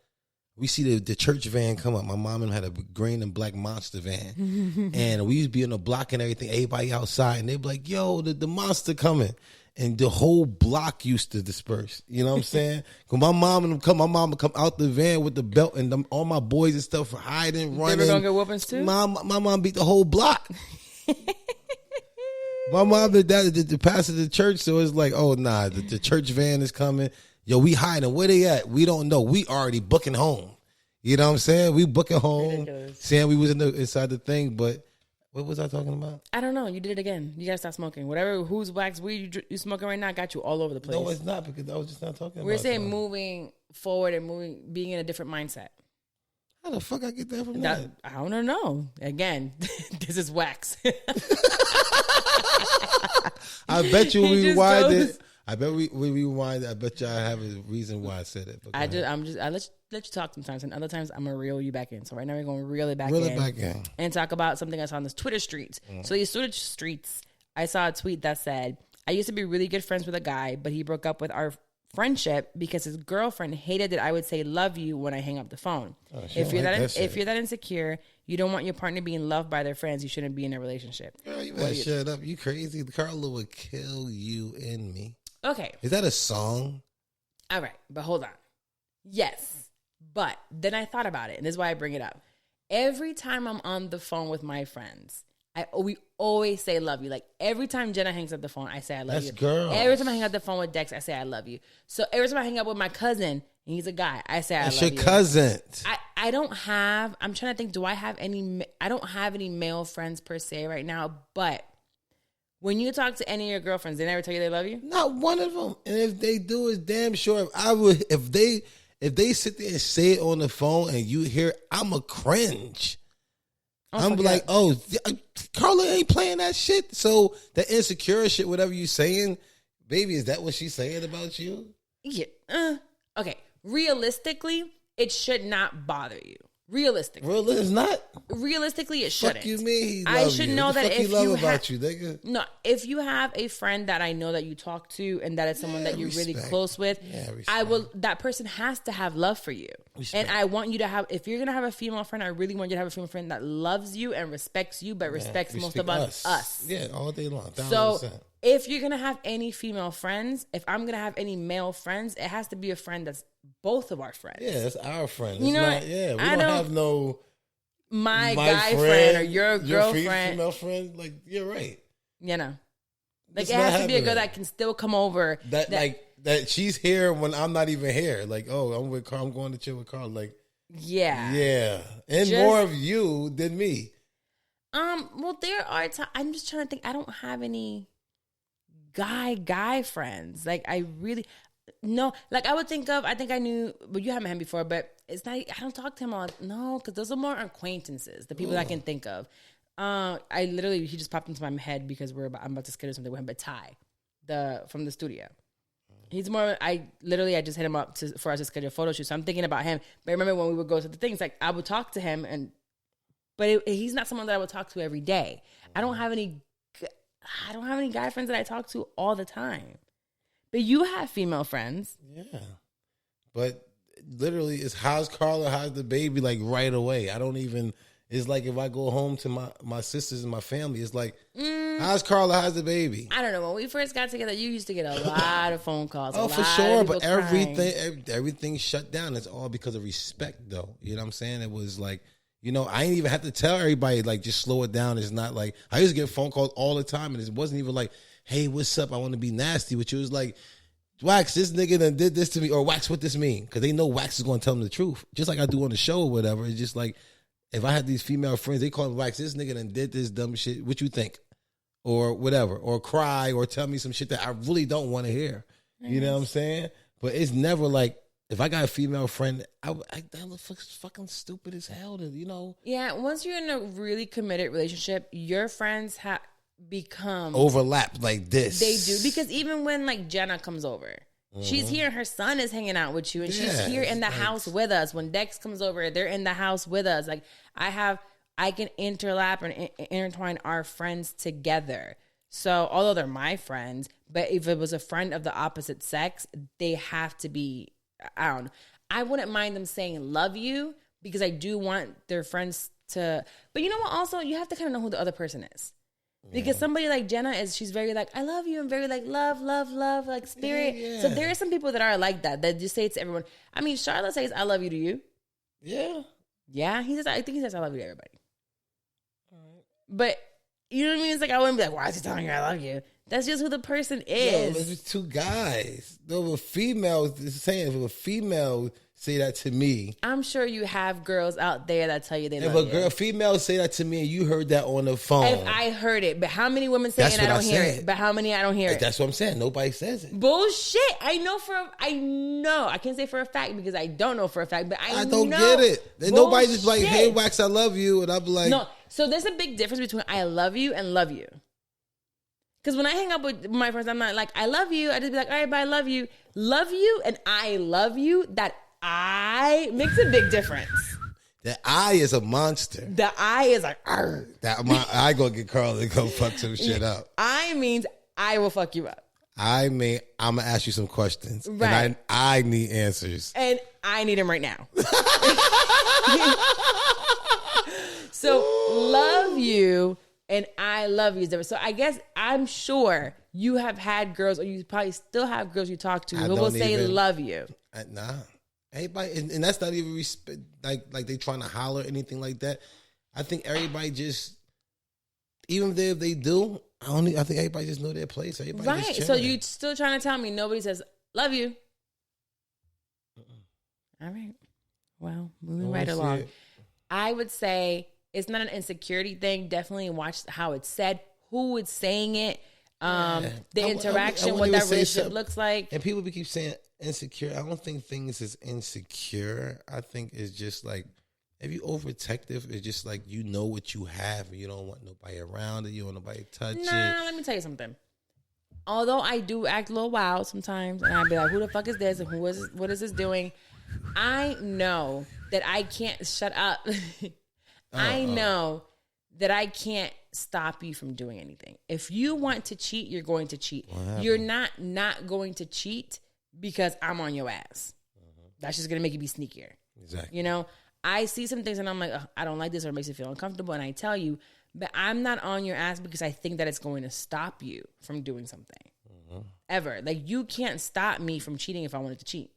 Speaker 1: we see the church van come up. My mom and had a green and black monster van. And we used to be on the block and everything, everybody outside. And they'd be like, yo, the monster coming. And the whole block used to disperse. You know what I'm saying? Because my mom would come out the van with the belt and all my boys and stuff hiding, running.
Speaker 2: They were going to get whoopings too?
Speaker 1: My mom beat the whole block. My mom did that, the pastor of the church, so it's like, oh, nah, the church van is coming. Yo, we hiding. Where they at? We don't know. We already booking home. You know what I'm saying? We booking home. Ridiculous. Saying we was inside the thing, but what was I talking about?
Speaker 2: I don't know. You did it again. You got to stop smoking. Whatever, whose wax weed you smoking right now got you all over the place.
Speaker 1: No, it's not, because I was just not talking about
Speaker 2: We're saying moving forward and being in a different mindset.
Speaker 1: How the fuck I get that from that?
Speaker 2: I don't know. Again, this is wax.
Speaker 1: I bet you we rewind it. I bet we rewind it. I bet you I have a reason why I said it.
Speaker 2: I let you talk sometimes, and other times I'm gonna reel you back in. So right now we're gonna reel it back in and talk about something I saw on this Twitter streets. So these Twitter streets, I saw a tweet that said, "I used to be really good friends with a guy, but he broke up with our friendship because his girlfriend hated that I would say love you when I hang up the phone. If you're that insecure, you don't want your partner being loved by their friends, you shouldn't be in a relationship."
Speaker 1: Girl, you better shut up. You crazy. Carla would kill you and me.
Speaker 2: Okay.
Speaker 1: Is that a song?
Speaker 2: All right, but hold on. Yes, but then I thought about it, and this is why I bring it up. Every time I'm on the phone with my friends, we always say love you. Like every time Jenna hangs up the phone, I say I love you.
Speaker 1: That's girls.
Speaker 2: Every time I hang up the phone with Dex, I say I love you. So every time I hang up with my cousin, and he's a guy, I say I love you.
Speaker 1: That's your cousin.
Speaker 2: I don't have, I'm trying to think, do I have any, I don't have any male friends per se right now, but when you talk to any of your girlfriends, they never tell you they love you?
Speaker 1: Not one of them. And if they do, it's damn sure. If they sit there and say it on the phone and you hear, I'm a cringe. I'm like, oh, Carla ain't playing that shit. So the insecure shit, whatever you saying, baby, is that what she's saying about you?
Speaker 2: Yeah. Okay. Realistically, it should not bother you. Realistically,
Speaker 1: it's not.
Speaker 2: Realistically, it shouldn't.
Speaker 1: Fuck you, mean
Speaker 2: I should know that if you
Speaker 1: about you, nigga.
Speaker 2: No, if you have a friend that I know that you talk to and that is someone that you're really close with, I will. That person has to have love for you, and I want you to have. If you're gonna have a female friend, I really want you to have a female friend that loves you and respects you, but respects most of us.
Speaker 1: Yeah, all day long. 1,000%.
Speaker 2: So if you're gonna have any female friends, if I'm gonna have any male friends, it has to be a friend that's both of our friends.
Speaker 1: Yeah, it's our friend. It's
Speaker 2: you know,
Speaker 1: not, yeah, we don't have no
Speaker 2: my guy friend or your girlfriend,
Speaker 1: female friend. Like you're right.
Speaker 2: You know, like it has to be a girl that can still come over.
Speaker 1: That she's here when I'm not even here. Like, oh, I'm with Carl. I'm going to chill with Carl. Like, yeah, and more of you than me.
Speaker 2: Well, there are times. I'm just trying to think. I don't have any guy friends. Like, I really. No, like I think I knew, but you haven't met him before, but it's not, I don't talk to him because those are more acquaintances, the people that I can think of. He just popped into my head because I'm about to schedule something with him, but Ty, from the studio. He's more, I just hit him up for us to schedule a photo shoot, so I'm thinking about him. But I remember when we would go to the things, like I would talk to him, but he's not someone that I would talk to every day. I don't have any guy friends that I talk to all the time. But you have female friends.
Speaker 1: Yeah. But literally, it's how's Carla, how's the baby, like right away. I don't even, it's like if I go home to my sisters and my family, it's like, how's Carla, how's the baby?
Speaker 2: I don't know. When we first got together, you used to get a lot of phone calls.
Speaker 1: Oh, for sure. But everything shut down. It's all because of respect, though. You know what I'm saying? It was like, you know, I ain't even have to tell everybody, like, just slow it down. It's not like, I used to get phone calls all the time, and it wasn't even like, hey, what's up? I want to be nasty with you. It was like, Wax, this nigga done did this to me. Or Wax, what this mean? Because they know Wax is going to tell them the truth. Just like I do on the show or whatever. It's just like, if I had these female friends, they call me Wax, this nigga done did this dumb shit. What you think? Or whatever. Or cry or tell me some shit that I really don't want to hear. Nice. You know what I'm saying? But it's never like, if I got a female friend, that looks fucking stupid as hell, you know?
Speaker 2: Yeah, once you're in a really committed relationship, your friends become
Speaker 1: overlap like this.
Speaker 2: They do, because even when like Jenna comes over, She's here and her son is hanging out with you, and she's here in the house with us. When Dex comes over, they're in the house with us. Like I can interlap and intertwine our friends together. So although they're my friends, but if it was a friend of the opposite sex, they have to be, I don't know. I wouldn't mind them saying love you because I do want their friends to, but you know what? Also, you have to kind of know who the other person is. Because somebody like Jenna she's very like, I love you. And very like, love, like spirit. Yeah. So there are some people that are like that just say it to everyone. I mean, Charlotte says, I love you to you.
Speaker 1: Yeah.
Speaker 2: Yeah. I think he says, I love you to everybody. All right. But you know what I mean? It's like, I wouldn't be like, why is he telling you I love you? That's just who the person is.
Speaker 1: No, it's two guys. No, a female say that to me.
Speaker 2: I'm sure you have girls out there that tell you they love you.
Speaker 1: If a female say that to me and you heard that on the phone.
Speaker 2: If I heard it, but how many women say it and I don't hear it? But how many I don't hear it?
Speaker 1: That's what I'm saying. Nobody says it.
Speaker 2: Bullshit. I know. I can't say for a fact because I don't know for a fact, but I
Speaker 1: don't get it. Nobody just like, hey, Wax, I love you. And I'll be like.
Speaker 2: No. So there's a big difference between I love you and love you. Because when I hang up with my friends, I'm not like, I love you. I just be like, all right, bye, I love you. Love you and I love you, that I makes a big difference.
Speaker 1: The I is a monster.
Speaker 2: The I is like, argh.
Speaker 1: I gonna get Carla to go fuck some shit up.
Speaker 2: I means I will fuck you up.
Speaker 1: I mean, I'm gonna ask you some questions.
Speaker 2: Right.
Speaker 1: And I need answers.
Speaker 2: And I need them right now. So love you and I love you is different. So I guess I'm sure you have had girls, or you probably still have girls you talk to who will say love you.
Speaker 1: Nah. Everybody, and that's not even respect, like they trying to holler or anything like that. I think everybody just, even if they do, I think everybody just know their place. Everybody
Speaker 2: right.
Speaker 1: Just
Speaker 2: so you still trying to tell me nobody says love you? All right. Well, moving right along. I would say it's not an insecurity thing. Definitely watch how it's said, who is saying it, the interaction, what that relationship looks like.
Speaker 1: And people keep saying insecure. I don't think things is insecure. I think it's just like, if you overprotective, it's just like you know what you have and you don't want nobody around it. You don't want nobody to touch it.
Speaker 2: Let me tell you something. Although I do act a little wild sometimes, and I'd be like, who the fuck is this? And what is this doing? I know that I can't shut up. I know that I can't stop you from doing anything. If you want to cheat, you're going to cheat. You're not going to cheat because I'm on your ass. That's just going to make you be sneakier.
Speaker 1: Exactly.
Speaker 2: You know, I see some things and I'm like, I don't like this, or it makes me feel uncomfortable. And I tell you, but I'm not on your ass because I think that it's going to stop you from doing something. Ever. Like, you can't stop me from cheating if I wanted to cheat.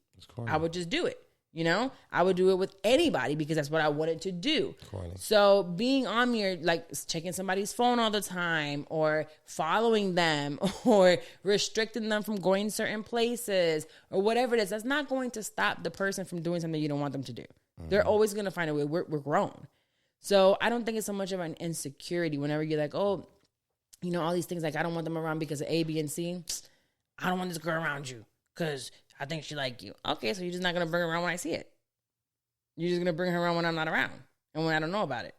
Speaker 2: I would just do it. You know, I would do it with anybody because that's what I wanted to do. So being on me, like checking somebody's phone all the time, or following them, or restricting them from going certain places, or whatever it is, that's not going to stop the person from doing something you don't want them to do. They're always going to find a way. We're grown. So I don't think it's so much of an insecurity whenever you're like, oh, you know, all these things, like I don't want them around because of A, B, and C. I don't want this girl around you because I think she like you. Okay, so you're just not going to bring her around when I see it. You're just going to bring her around when I'm not around and when I don't know about it.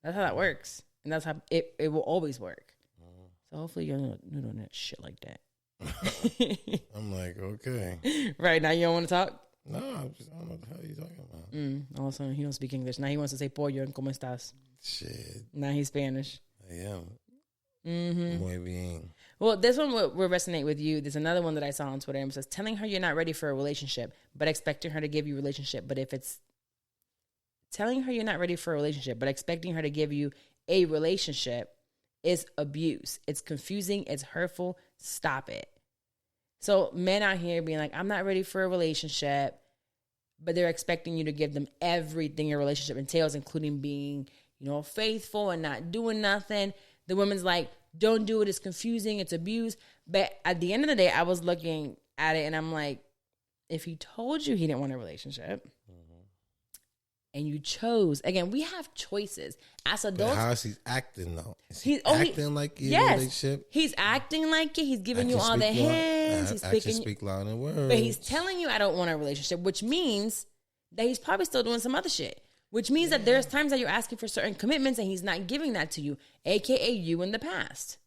Speaker 2: That's how that works. And that's how it will always work. So hopefully you're not doing that shit like that.
Speaker 1: I'm like, okay.
Speaker 2: Right, now you don't want to talk?
Speaker 1: No, I don't know what the hell you're talking about.
Speaker 2: All of a sudden, he don't speak English. Now he wants to say pollo and como estás.
Speaker 1: Shit.
Speaker 2: Now he's Spanish.
Speaker 1: I am. Muy bien.
Speaker 2: Well, this one will resonate with you. There's another one that I saw on Twitter. It says, telling her you're not ready for a relationship, but expecting her to give you a relationship. But if it's telling her you're not ready for a relationship, but expecting her to give you a relationship is abuse. It's confusing. It's hurtful. Stop it. So men out here being like, I'm not ready for a relationship, but they're expecting you to give them everything a relationship entails, including being, you know, faithful and not doing nothing. The woman's like, don't do it. It's confusing. It's abuse. But at the end of the day, I was looking at it and I'm like, if he told you he didn't want a relationship and you chose, again, we have choices as adults.
Speaker 1: But how is he acting though? Is he acting like he's in a relationship?
Speaker 2: He's acting like it. He's giving you all the hints.
Speaker 1: I can speak loud in words.
Speaker 2: But he's telling you, I don't want a relationship, which means that he's probably still doing some other shit. Which means that there's times that you're asking for certain commitments and he's not giving that to you, a.k.a. you in the past.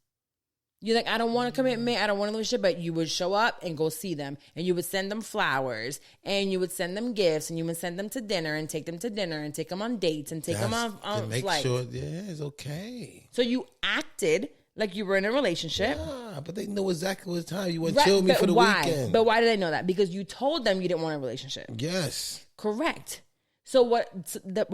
Speaker 2: You're like, I don't want a commitment. I don't want a relationship. But you would show up and go see them. And you would send them flowers. And you would send them gifts. And you would send them to dinner. And take them to dinner. And take them on dates. And take them on
Speaker 1: make
Speaker 2: flights.
Speaker 1: sure, it's okay.
Speaker 2: So you acted like you were in a relationship.
Speaker 1: Yeah, but they know exactly what time you want to chill me for the weekend.
Speaker 2: But why did they know that? Because you told them you didn't want a relationship.
Speaker 1: Yes.
Speaker 2: Correct. So what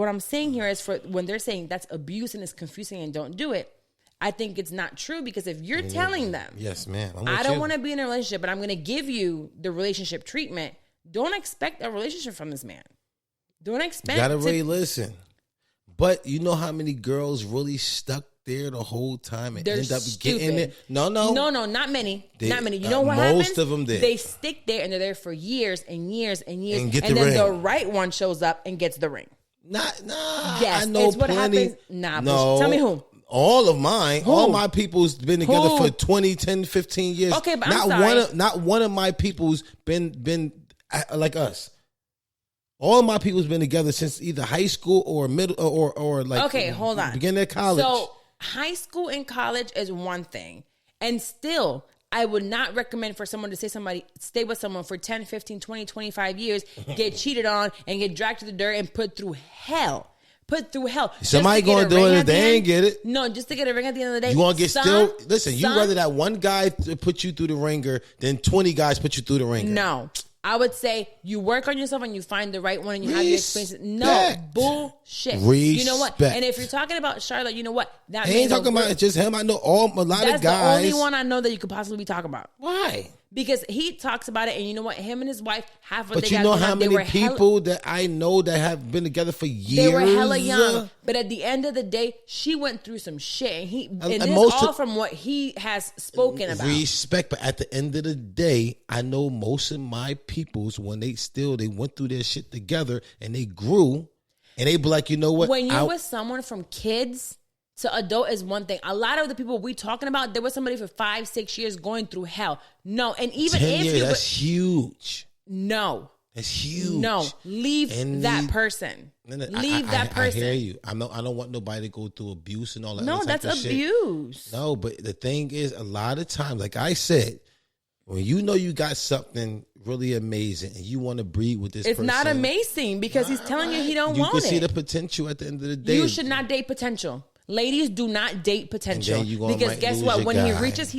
Speaker 2: I'm saying here is for when they're saying that's abuse and it's confusing and don't do it, I think it's not true because if you're telling them,
Speaker 1: yes, ma'am,
Speaker 2: I don't want to be in a relationship, but I'm going to give you the relationship treatment, don't expect a relationship from this man. Don't expect.
Speaker 1: You got to really listen. But you know how many girls really stuck there the whole time and end up getting it? No, not many. Not many. You know what happens? Most of them did.
Speaker 2: They stick there and they're there for years and years and years.
Speaker 1: And
Speaker 2: then the right one shows up and gets the ring.
Speaker 1: Yes,
Speaker 2: I know it's what happens. No. Tell me who.
Speaker 1: All of mine, all my people's been together for 20, 10, 15 years.
Speaker 2: Okay, but I'm sorry.
Speaker 1: Not one of my people's been like us. All of my people's been together since either high school or middle or like
Speaker 2: hold on.
Speaker 1: Beginning of college.
Speaker 2: So high school and college is one thing. And still, I would not recommend for someone to stay with someone for 10, 15, 20, 25 years, get cheated on and get dragged to the dirt and put through hell. Somebody going to do it if they ain't get it. No, just to get a ring at the end of the day.
Speaker 1: You want to get listen, you rather that one guy put you through the ringer than 20 guys put you through the ringer.
Speaker 2: No. I would say you work on yourself and you find the right one and you have your experiences. No, bullshit. You know what? And if you're talking about Charlotte, you know what? That
Speaker 1: ain't talking about just him. I know a lot of guys.
Speaker 2: That's the only one I know that you could possibly be talking about.
Speaker 1: Why?
Speaker 2: Because he talks about it, and you know what? Him and his wife, half of
Speaker 1: but you know how many people that I know that have been together for years.
Speaker 2: They were hella young, but at the end of the day, she went through some shit, and this is all from what he has spoken about.
Speaker 1: Respect, but at the end of the day, I know most of my peoples when they went through their shit together and they grew, and they be like, you know what?
Speaker 2: When you're with someone from kids to adult is one thing. A lot of the people we talking about, there was somebody for 5, 6 years going through hell. No, and even
Speaker 1: 10 years, that's huge.
Speaker 2: No.
Speaker 1: That's huge.
Speaker 2: No, leave that person. Leave that person.
Speaker 1: I hear you. I don't want nobody to go through abuse and all that.
Speaker 2: No, that's abuse.
Speaker 1: No, but the thing is, a lot of times, like I said, when you know you got something really amazing and you want to breed with this person.
Speaker 2: It's not amazing because he's telling you he don't want it.
Speaker 1: You can see the potential at the end of the day.
Speaker 2: You should not date potential. Ladies, do not date potential because guess what? When he reaches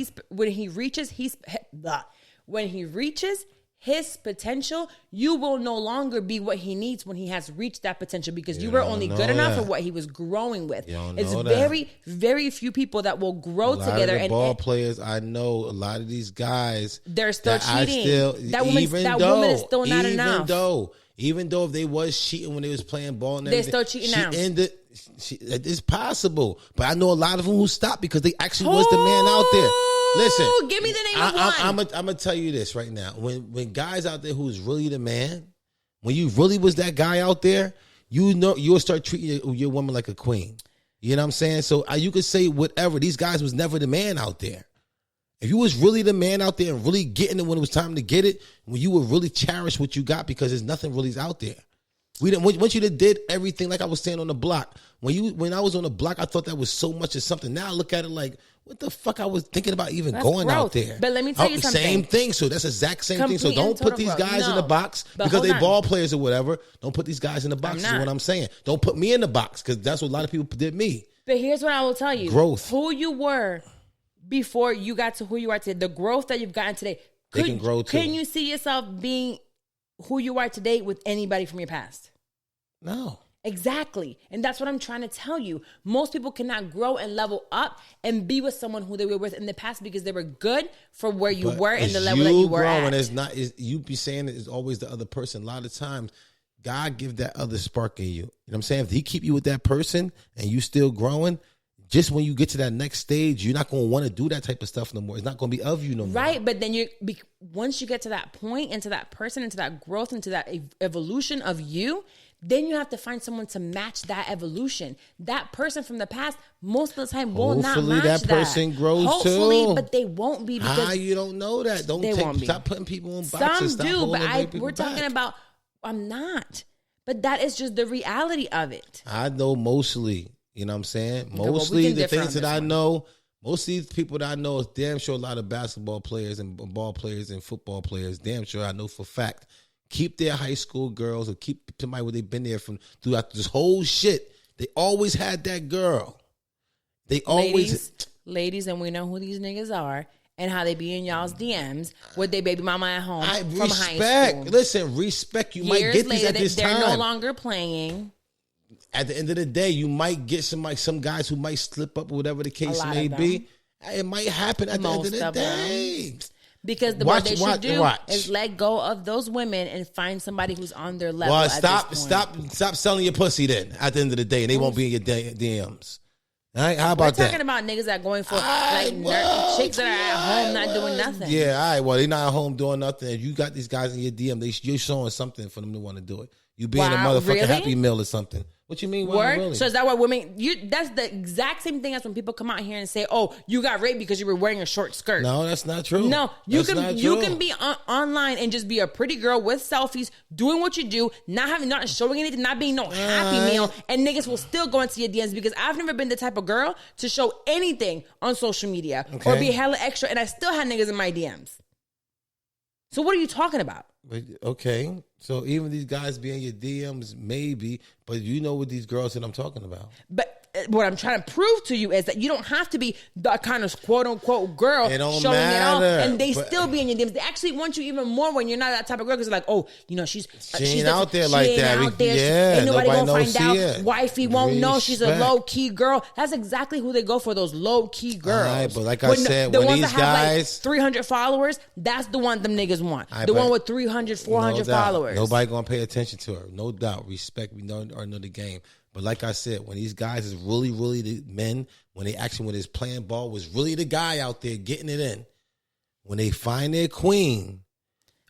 Speaker 2: his potential, you will no longer be what he needs when he has reached that potential because you were only good enough for what he was growing with. It's very, very few people that will grow together.
Speaker 1: Of the ball players, I know a lot of these guys,
Speaker 2: they're still cheating. That woman is still not enough.
Speaker 1: Even though if they was cheating when they was playing ball and everything,
Speaker 2: they're still cheating now.
Speaker 1: It's possible, but I know a lot of them who stopped because they actually was the man out there. Listen,
Speaker 2: give me the name of one.
Speaker 1: I'm gonna tell you this right now. When guys out there who's really the man, when you really was that guy out there, you know you'll start treating your woman like a queen. You know what I'm saying? So you could say whatever. These guys was never the man out there. If you was really the man out there and really getting it when it was time to get it, when you would really cherish what you got because there's nothing really out there. Once you did everything, like I was saying on the block. When I was on the block, I thought that was so much of something. Now I look at it like, what the fuck I was thinking about even going out there.
Speaker 2: But let me tell you something.
Speaker 1: Same thing. So that's the exact same thing. So don't put these guys in the box because they ball players or whatever. Don't put these guys in the box is what I'm saying. Don't put me in the box because that's what a lot of people did me.
Speaker 2: But here's what I will tell you.
Speaker 1: Growth.
Speaker 2: Who you were before you got to who you are today. The growth that you've gotten today.
Speaker 1: They can grow too.
Speaker 2: Can you see yourself being who you are today with anybody from your past?
Speaker 1: No.
Speaker 2: Exactly. And that's what I'm trying to tell you. Most people cannot grow and level up and be with someone who they were with in the past because they were good for where you were and the level that you were at.
Speaker 1: You be saying it's always the other person. A lot of times, God give that other spark in you. You know what I'm saying? If he keep you with that person and you still growing, just when you get to that next stage, you're not going to want to do that type of stuff no more. It's not going to be of you no more.
Speaker 2: Right, but then once you get to that point, into that person, into that growth, into that evolution of you, then you have to find someone to match that evolution. That person from the past, most of the time, will not match that.
Speaker 1: Hopefully that person grows
Speaker 2: Hopefully, but they won't be. Because
Speaker 1: you don't know that. Stop putting people in boxes.
Speaker 2: Some do, but we're talking about, I'm not. But that is just the reality of it.
Speaker 1: I know mostly. You know what I'm saying? Mostly the things that I know, Most of these people that I know is damn sure a lot of basketball players and ball players and football players. Damn sure I know for a fact. Keep their high school girls or keep somebody where they've been there from throughout this whole shit. They always had that girl. They always...
Speaker 2: Ladies, and we know who these niggas are and how they be in y'all's DMs with their baby mama at home from high school.
Speaker 1: Listen, respect. You
Speaker 2: Years
Speaker 1: might get
Speaker 2: later,
Speaker 1: these at this time.
Speaker 2: They're no longer playing.
Speaker 1: At the end of the day, you might get some guys who might slip up or whatever the case may be. It might happen at the end of the day.
Speaker 2: Because what they should do is let go of those women and find somebody who's on their level. Well,
Speaker 1: stop selling your pussy then at the end of the day, and they won't be in your DMs. All right, how about that?
Speaker 2: We're talking about niggas that are going for chicks that are at home not doing nothing.
Speaker 1: Yeah, all right. Well, they're not at home doing nothing. If you got these guys in your DM, you're showing something for them to want to do it. You being a motherfucking Happy Meal or something. What you mean?
Speaker 2: Word?
Speaker 1: Really?
Speaker 2: So is that what women? That's the exact same thing as when people come out here and say, "Oh, you got raped because you were wearing a short skirt."
Speaker 1: No, that's not true.
Speaker 2: No, you can be online and just be a pretty girl with selfies, doing what you do, not showing anything, not being no Happy Meal, and niggas will still go into your DMs because I've never been the type of girl to show anything on social media or be hella extra, and I still had niggas in my DMs. So what are you talking about?
Speaker 1: Okay, so even these guys be in your DMs, maybe, but you know what these girls that I'm talking about.
Speaker 2: But what I'm trying to prove to you is that you don't have to be the kind of quote unquote girl showing it all, and they still be in your DMs. They actually want you even more when you're not that type of girl because they're like, oh, you know, she's
Speaker 1: out there like that.
Speaker 2: Ain't nobody gonna find out. Wifey won't know she's a low key girl. That's exactly who they go for. Those low key girls.
Speaker 1: All right, but like I said, when these guys
Speaker 2: have 300 followers, that's the one them niggas want. The one with 300, 400 followers.
Speaker 1: Nobody gonna pay attention to her. No doubt. Respect. We know the game. But like I said, when these guys is really, really the men, when his playing ball was really the guy out there getting it in, when they find their queen,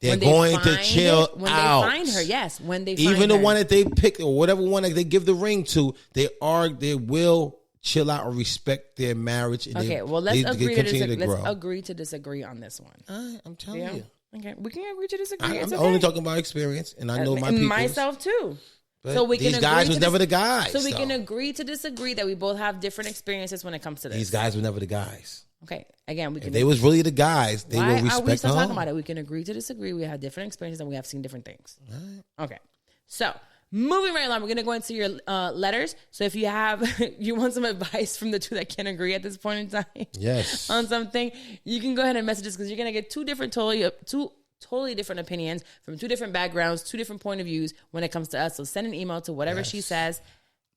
Speaker 1: they're going to chill out.
Speaker 2: When they find her, yes. When they find
Speaker 1: even the one that they pick or whatever one that they give the ring to, they will chill out or respect their marriage. And
Speaker 2: let's agree to disagree on this one.
Speaker 1: I'm telling you.
Speaker 2: Okay, we can agree to disagree.
Speaker 1: I'm only talking about experience, and I know my people.
Speaker 2: Myself too.
Speaker 1: But so we these guys was never the guys.
Speaker 2: So we can agree to disagree that we both have different experiences when it comes to this.
Speaker 1: These guys were never the guys.
Speaker 2: Okay, again, we can.
Speaker 1: If they was really the guys, they will respect.
Speaker 2: We still talking about it. We can agree to disagree. We have different experiences and we have seen different things. Right. Okay, so moving right along, we're gonna go into your letters. So if you want some advice from the two that can't agree at this point in time,
Speaker 1: yes,
Speaker 2: on something, you can go ahead and message us because you're gonna get two totally different opinions from two different backgrounds, two different point of views when it comes to us. So send an email to whatever she says,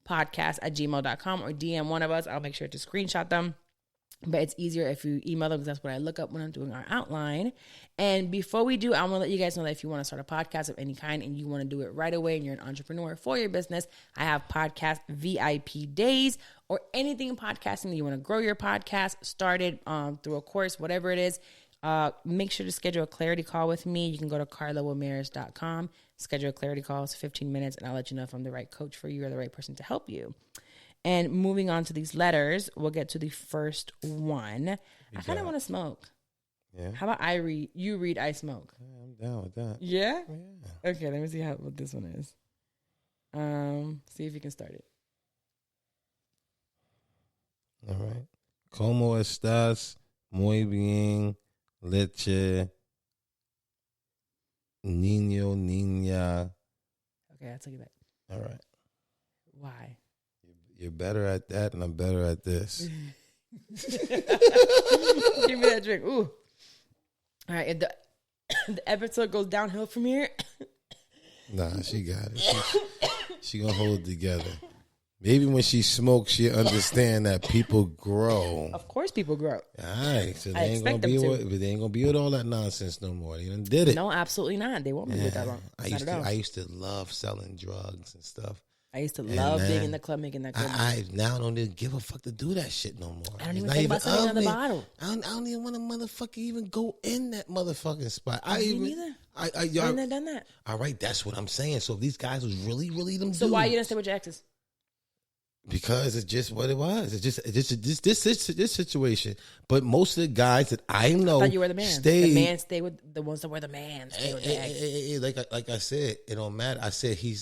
Speaker 2: podcast@gmail.com, or DM one of us. I'll make sure to screenshot them. But it's easier if you email them because that's what I look up when I'm doing our outline. And before we do, I want to let you guys know that if you want to start a podcast of any kind and you want to do it right away and you're an entrepreneur for your business, I have podcast VIP days or anything in podcasting that you want to grow your podcast, started through a course, whatever it is. Make sure to schedule a clarity call with me. You can go to carlawilmarriage.com, schedule a clarity call. It's 15 minutes, and I'll let you know if I'm the right coach for you or the right person to help you. And moving on to these letters, we'll get to the first one. I kind of want to smoke.
Speaker 1: Yeah.
Speaker 2: How about you read, I smoke?
Speaker 1: Yeah, I'm down with that.
Speaker 2: Yeah? Yeah. Okay, let me see what this one is. See if you can start it.
Speaker 1: All right. ¿Cómo estás? Muy bien. Leche. Niño, niña.
Speaker 2: Okay, I'll take it back.
Speaker 1: All right.
Speaker 2: Why?
Speaker 1: You're better at that, and I'm better at this.
Speaker 2: Give me that drink. Ooh. All right. If the episode goes downhill from here.
Speaker 1: Nah, she got it. She gonna hold it together. Maybe when she smokes, she'll understand that people grow.
Speaker 2: Of course people grow.
Speaker 1: All right. So they ain't gonna be with all that nonsense no more. They done did it.
Speaker 2: No, absolutely not. They won't be with that long.
Speaker 1: I used to love selling drugs and stuff.
Speaker 2: I used to love being in the club making that club.
Speaker 1: I now don't even give a fuck to do that shit no more.
Speaker 2: I don't even think about selling another bottle.
Speaker 1: I don't even want to motherfucker even go in that motherfucking spot.
Speaker 2: Me neither. I've never done that.
Speaker 1: All right, that's what I'm saying. So if these guys was really, really them
Speaker 2: So
Speaker 1: dudes,
Speaker 2: why you didn't stay with your exes?
Speaker 1: Because it's just what it was. It's just this situation. But most of the guys that I know,
Speaker 2: I thought you were the man. The man stay with the ones that were the man. Stay with the ex.
Speaker 1: Like I said, it don't matter. I said he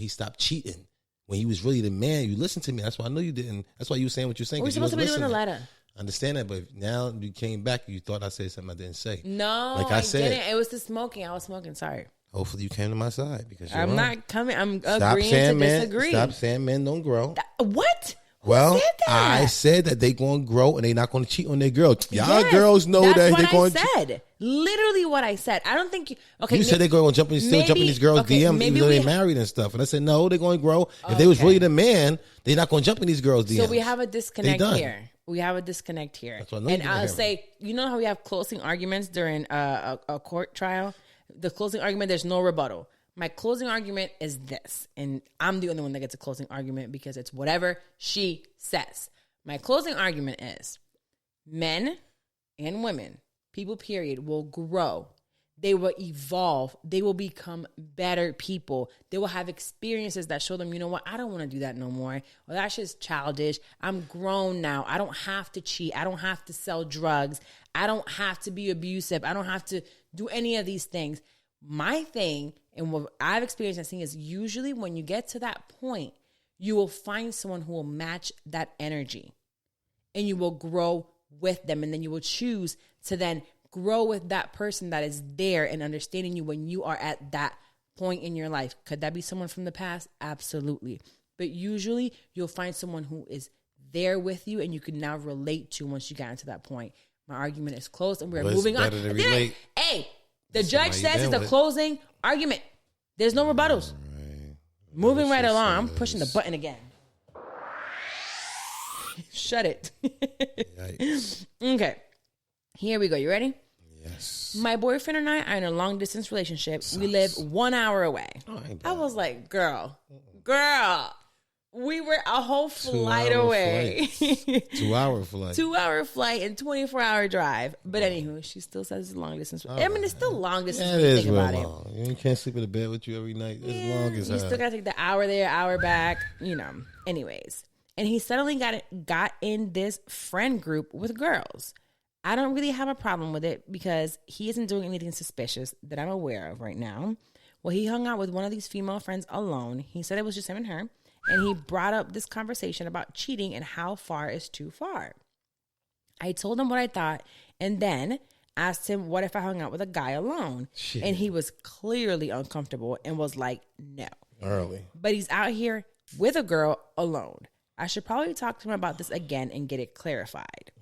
Speaker 1: stopped cheating when he was really the man. You listened to me. That's why I know you didn't. That's why you were saying what you're saying.
Speaker 2: We're supposed to be doing a letter.
Speaker 1: Understand that, but now you came back. You thought I said something I didn't say.
Speaker 2: No,
Speaker 1: like I said,
Speaker 2: didn't. It was the smoking. I was smoking. Sorry.
Speaker 1: Hopefully you came to my side because you're
Speaker 2: I'm
Speaker 1: wrong.
Speaker 2: not coming. I'm agreeing to disagree.
Speaker 1: Stop saying men don't grow.
Speaker 2: What?
Speaker 1: Well,
Speaker 2: Who said that?
Speaker 1: I said that they going to grow and they not going to cheat on their girls. Y'all
Speaker 2: Yes,
Speaker 1: girls know that they going to.
Speaker 2: That's what I said. Literally what I said. I don't think you. Okay,
Speaker 1: You said they're going to jump in, still jumping these girls' DMs even though they married and stuff. And I said no, they're going to grow. If they was really the man, they're not going to jump in these girls' DMs.
Speaker 2: So we have a disconnect here. We have a disconnect here.
Speaker 1: That's what I know.
Speaker 2: And I'll say, you know how we have closing arguments during a court trial? The closing argument, there's no rebuttal. My closing argument is this, and I'm the only one that gets a closing argument because it's whatever she says. My closing argument is men and women, people period, will grow. They will evolve. They will become better people. They will have experiences that show them, you know what, I don't want to do that no more. Or that's just childish. I'm grown now. I don't have to cheat. I don't have to sell drugs. I don't have to be abusive. I don't have to do any of these things. My thing, and what I've experienced and seen, is usually when you get to that point, you will find someone who will match that energy. And you will grow with them. And then you will choose to then grow with that person that is there and understanding you when you are at that point in your life. Could that be someone from the past? Absolutely. But usually you'll find someone who is there with you and you can now relate to once you get into that point. My argument is closed and we're moving on. Hey, the judge says it's a closing argument. There's no rebuttals. Right. Moving right along. I'm pushing the button again. Shut it. Okay. Here we go. You ready?
Speaker 1: Yes.
Speaker 2: My boyfriend and I are in a long distance relationship. We live 1 hour away. I was like, girl, we were a whole flight away.
Speaker 1: 2 hour flight.
Speaker 2: 2 hour flight and 24-hour drive. But anywho, she still says it's long distance. I mean, it's still long distance.
Speaker 1: Yeah, it is real long. You can't sleep in the bed with you every night. As long as
Speaker 2: you still got to take the hour there, hour back. Anyways. And he suddenly got in this friend group with girls. I don't really have a problem with it because he isn't doing anything suspicious that I'm aware of right now. Well, he hung out with one of these female friends alone. He said it was just him and her. And he brought up this conversation about cheating and how far is too far. I told him what I thought and then asked him what if I hung out with a guy alone. Shit. And he was clearly uncomfortable and was like, no.
Speaker 1: Early.
Speaker 2: But he's out here with a girl alone. I should probably talk to him about this again and get it clarified.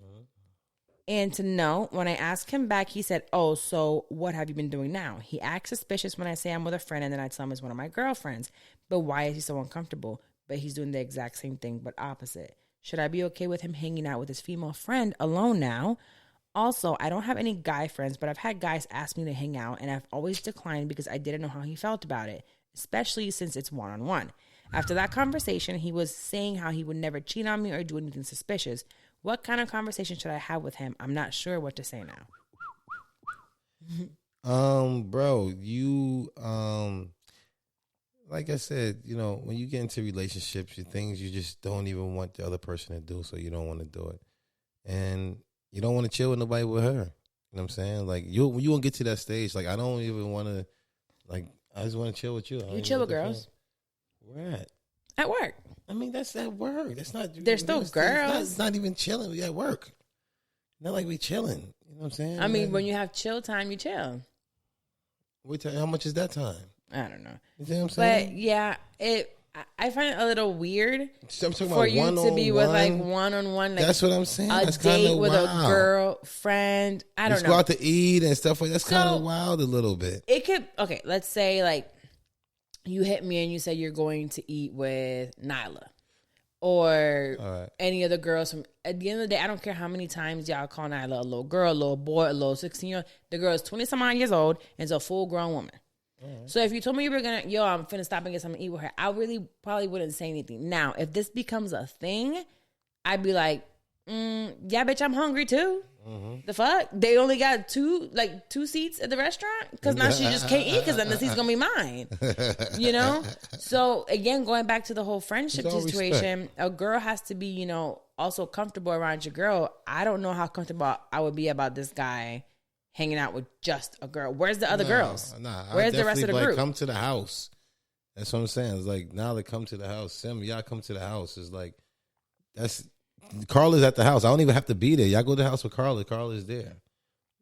Speaker 2: And to know, when I asked him back, he said, oh, so what have you been doing now? He acts suspicious when I say I'm with a friend and then I tell him it's one of my girlfriends. But why is he so uncomfortable? But he's doing the exact same thing, but opposite. Should I be okay with him hanging out with his female friend alone now? Also, I don't have any guy friends, but I've had guys ask me to hang out and I've always declined because I didn't know how he felt about it, especially since it's one-on-one. After that conversation, he was saying how he would never cheat on me or do anything suspicious. What kind of conversation should I have with him? I'm not sure what to say now.
Speaker 1: Bro, you, like I said, when you get into relationships, things you just don't even want the other person to do, so you don't want to do it. And you don't want to chill with nobody with her. You know what I'm saying? Like, you won't get to that stage. Like, I don't even want to, like, I just want to chill with you.
Speaker 2: You chill with girls?
Speaker 1: Where at?
Speaker 2: At work.
Speaker 1: I mean, that's at work. That's not.
Speaker 2: They're still girls.
Speaker 1: It's not even chilling. We at work. Not like we chilling. You know what I'm saying?
Speaker 2: I mean, when you have chill time, you chill.
Speaker 1: How much is that time?
Speaker 2: I don't know.
Speaker 1: You know what I'm saying?
Speaker 2: But yeah, I find it a little weird
Speaker 1: for
Speaker 2: you to be with like one-on-one. Like
Speaker 1: that's what I'm saying.
Speaker 2: A
Speaker 1: that's
Speaker 2: date with
Speaker 1: wild.
Speaker 2: A girlfriend. I don't know.
Speaker 1: Go out to eat and stuff like that. That's kind of wild a little bit.
Speaker 2: It could. Okay, let's say like you hit me and you say you're going to eat with Nyla or any of the girls from. At the end of the day, I don't care how many times y'all call Nyla a little girl, a little boy, a little 16-year-old. The girl is 20-some-odd years old and is a full-grown woman. So if you told me you were going to, I'm finna stop and get something to eat with her, I really probably wouldn't say anything. Now, if this becomes a thing, I'd be like, yeah, bitch, I'm hungry too. The fuck? They only got two seats at the restaurant? Because now she just can't eat because then the seat's going to be mine. So again, going back to the whole friendship situation, a girl has to be, also comfortable around your girl. I don't know how comfortable I would be about this guy hanging out with just a girl. Where's the other girls? Where's the rest of the group?
Speaker 1: Come to the house. That's what I'm saying. It's like, now they come to the house. Y'all come to the house. It's like, Carla's at the house. I don't even have to be there. Y'all go to the house with Carla. Carla's there.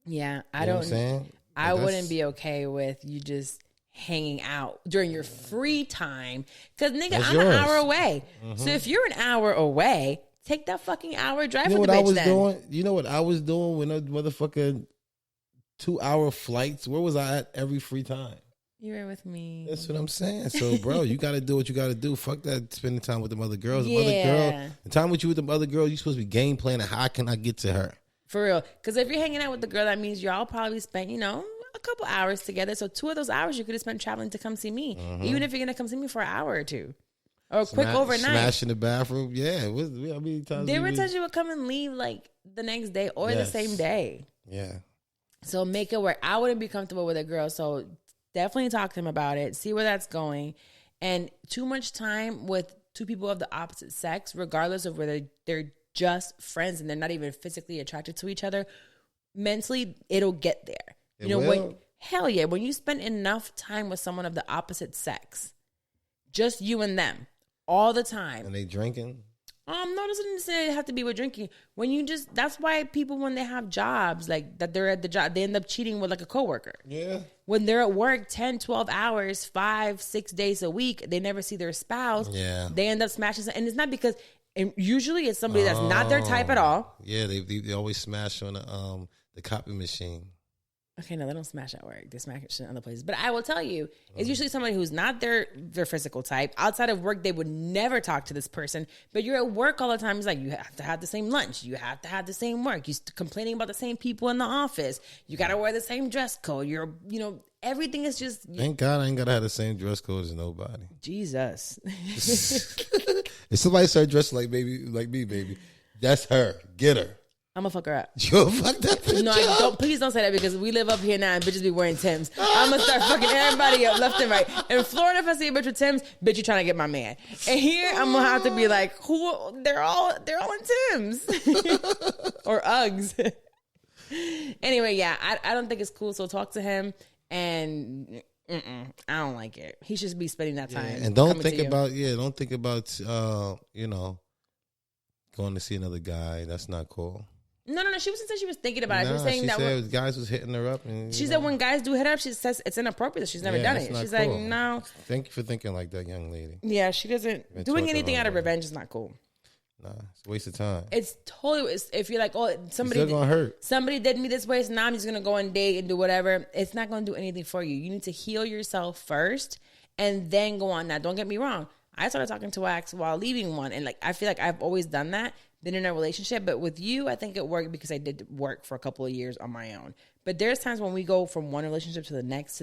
Speaker 2: Yeah,
Speaker 1: You know what I'm saying?
Speaker 2: I wouldn't be okay with you just hanging out during your free time because nigga, I'm an hour away. So if you're an hour away, take that fucking hour drive with the bitch then.
Speaker 1: You know what I was doing when those motherfucking 2-hour flights? Where was I at every free time?
Speaker 2: You were with me.
Speaker 1: That's what I'm saying. So, bro, you got to do what you got to do. Fuck that spending time with them other girls.
Speaker 2: Yeah.
Speaker 1: The time with you with them other girls, you supposed to be game planning. How can I get to her?
Speaker 2: For real. Because if you're hanging out with the girl, that means y'all probably spent, a couple hours together. So 2 of those hours you could have spent traveling to come see me. Even if you're going to come see me for an hour or two. Or a quick overnight.
Speaker 1: Smash in the bathroom. Yeah. How many times
Speaker 2: there were times you would come and leave like the next day or the same day.
Speaker 1: Yeah.
Speaker 2: So make it work. I wouldn't be comfortable with a girl. So definitely talk to him about it. See where that's going. And too much time with two people of the opposite sex, regardless of whether they're just friends and they're not even physically attracted to each other, mentally, it'll get there. Hell yeah. When you spend enough time with someone of the opposite sex, just you and them all the time.
Speaker 1: And they drinking?
Speaker 2: No, it doesn't necessarily have to be with drinking. That's why people, when they have jobs, like that they're at the job, they end up cheating with like a coworker.
Speaker 1: Yeah.
Speaker 2: When they're at work 10, 12 hours, 5, 6 days a week, they never see their spouse. Yeah. They end up smashing. And it's not because, and usually it's somebody that's not their type at all.
Speaker 1: Yeah, they always smash on the copy machine.
Speaker 2: Okay, no, they don't smash at work. They smash it in other places. But I will tell you, it's usually somebody who's not their physical type. Outside of work, they would never talk to this person. But you're at work all the time. It's like, you have to have the same lunch. You have to have the same work. You're complaining about the same people in the office. You got to wear the same dress code. Everything is just...
Speaker 1: Thank God I ain't got to have the same dress code as nobody.
Speaker 2: Jesus.
Speaker 1: If somebody start dressing like me, baby, that's her. Get her.
Speaker 2: I'm gonna fuck her up.
Speaker 1: You'll fuck that bitch
Speaker 2: up? Please don't say that because we live up here now and bitches be wearing Timbs. I'm gonna start fucking everybody up left and right. In Florida, if I see a bitch with Timbs, bitch, you trying to get my man. And here, I'm gonna have to be like, who? They're all in Timbs or Uggs. Anyway, yeah, I don't think it's cool. So talk to him, and I don't like it. He should be spending that time.
Speaker 1: Yeah, and don't think about going to see another guy. That's not cool.
Speaker 2: No. She wasn't saying she was thinking about it. She was saying
Speaker 1: said guys was hitting her up. And,
Speaker 2: she said when guys do hit her up, she says it's inappropriate. She's never done it. She's cool. Like, no.
Speaker 1: Thank you for thinking like that, young lady.
Speaker 2: Yeah, she doesn't. Doing anything out of revenge is not cool.
Speaker 1: Nah, it's a waste of time.
Speaker 2: It's totally. If you're like, somebody,
Speaker 1: it's gonna hurt.
Speaker 2: Somebody did me this way, so now I'm just gonna go and date and do whatever. It's not gonna do anything for you. You need to heal yourself first, and then go on. Now, don't get me wrong. I started talking to Wax while leaving one, and I feel like I've always done that. Been in a relationship, but with you, I think it worked because I did work for a couple of years on my own. But there's times when we go from one relationship to the next,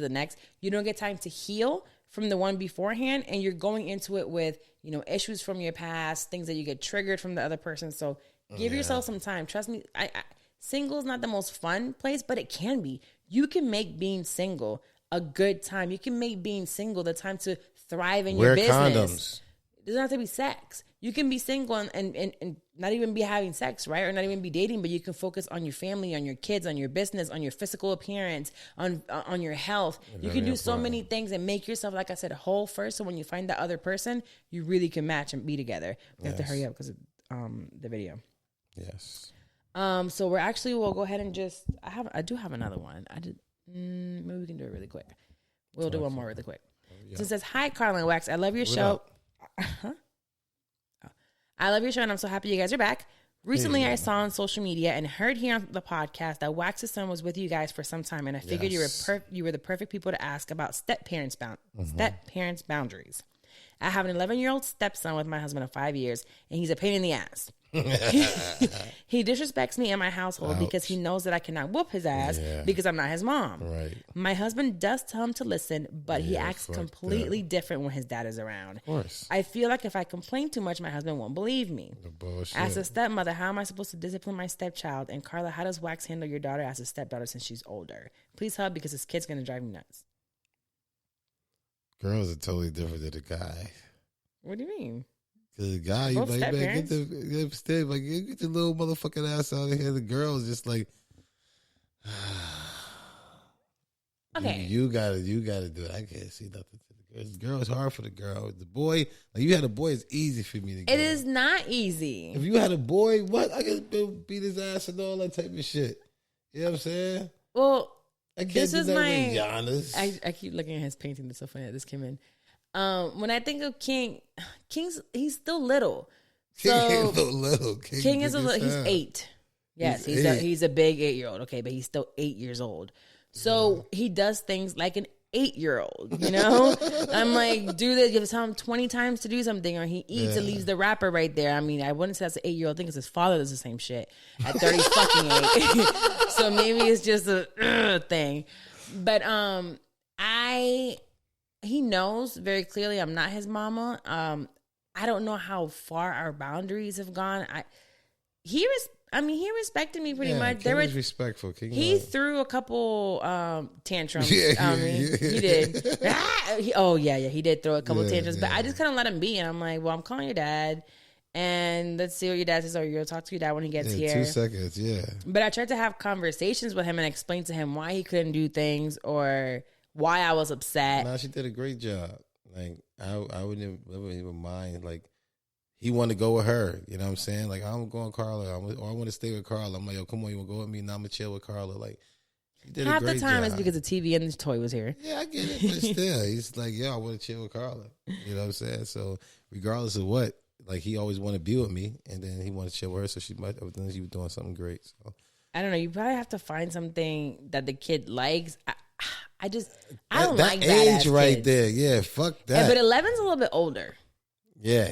Speaker 2: you don't get time to heal from the one beforehand, and you're going into it with, issues from your past, things that you get triggered from the other person. So give yourself some time. Trust me, single is not the most fun place, but it can be. You can make being single a good time. You can make being single the time to thrive in your business. Wear condoms. It doesn't have to be sex. You can be single and not even be having sex, right? Or not even be dating, but you can focus on your family, on your kids, on your business, on your physical appearance, on your health. You can do so many things and make yourself, like I said, whole first. So when you find that other person, you really can match and be together. You have to hurry up because of the video.
Speaker 1: Yes.
Speaker 2: So we'll go ahead and I do have another one. Maybe we can do it really quick. We'll do one more really quick. Yeah. So it says, "Hi, Carla and Wax. I love your show." I love your show, and I'm so happy you guys are back. Recently, I saw on social media and heard here on the podcast that Wax's son was with you guys for some time, and I figured you were the perfect people to ask about step parents boundaries. I have an 11-year-old stepson with my husband of 5 years, and he's a pain in the ass. He disrespects me and my household because he knows that I cannot whoop his ass because I'm not his mom. Right. My husband does tell him to listen, but he acts completely different when his dad is around. Of course. I feel like if I complain too much, my husband won't believe me. As a stepmother, how am I supposed to discipline my stepchild? And Carla, how does Wax handle your daughter as a stepdaughter since she's older? Please help because this kid's going to drive me nuts.
Speaker 1: Girls are totally different than the guy.
Speaker 2: What do you mean?
Speaker 1: Cause the guy, you like, man, get the little motherfucking ass out of here. The girl's just like,
Speaker 2: okay,
Speaker 1: you gotta do it. I can't see nothing to the The girl is hard for the girl. The boy, like you had a boy, it's easy for me to get.
Speaker 2: It is not easy.
Speaker 1: If you had a boy, what? I could beat his ass and all that type of shit. You know what I'm saying?
Speaker 2: Well,
Speaker 1: I can't
Speaker 2: this
Speaker 1: do
Speaker 2: is
Speaker 1: that
Speaker 2: my.
Speaker 1: with Giannis.
Speaker 2: I keep looking at his painting. That's so funny that this came in. When I think of King's he's still little.
Speaker 1: King
Speaker 2: So
Speaker 1: is a little.
Speaker 2: King is a little. He's 8. Yes, he's a big 8-year-old. Okay, but he's still 8 years old. So he does things like an 8-year-old. You know, I'm like, do this. You have to tell him 20 times to do something, or he eats and leaves the wrapper right there. I mean, I wouldn't say that's an 8-year-old thing because his father does the same shit at 30 fucking 8. So maybe it's just a thing. But he knows very clearly I'm not his mama. I don't know how far our boundaries have gone. He respected me pretty much.
Speaker 1: King was respectful.
Speaker 2: He threw a couple tantrums.
Speaker 1: He
Speaker 2: did. He did throw a couple tantrums. But I just kind of let him be, and I'm like, well, I'm calling your dad, and let's see what your dad says, or you'll talk to your dad when he gets here.
Speaker 1: 2 seconds, yeah.
Speaker 2: But I tried to have conversations with him and explain to him why he couldn't do things or why I was upset.
Speaker 1: No, she did a great job. Like I wouldn't even mind. Like he wanted to go with her. You know what I'm saying? Like I'm going with Carla. I want to stay with Carla. I'm like, yo, come on, you want to go with me? Now I'm gonna chill with Carla. Like he did
Speaker 2: half
Speaker 1: a great
Speaker 2: the time
Speaker 1: job.
Speaker 2: it's because the TV and the toy was here.
Speaker 1: Yeah, I get it, but still, he's like, yo, I want to chill with Carla. You know what I'm saying? So regardless of what, like he always wanted to be with me, and then he wanted to chill with her. So she was doing something great. So
Speaker 2: I don't know. You probably have to find something that the kid likes. I don't
Speaker 1: that
Speaker 2: like that
Speaker 1: age right
Speaker 2: kids.
Speaker 1: there. Yeah, fuck that.
Speaker 2: But 11's a little bit older.
Speaker 1: Yeah.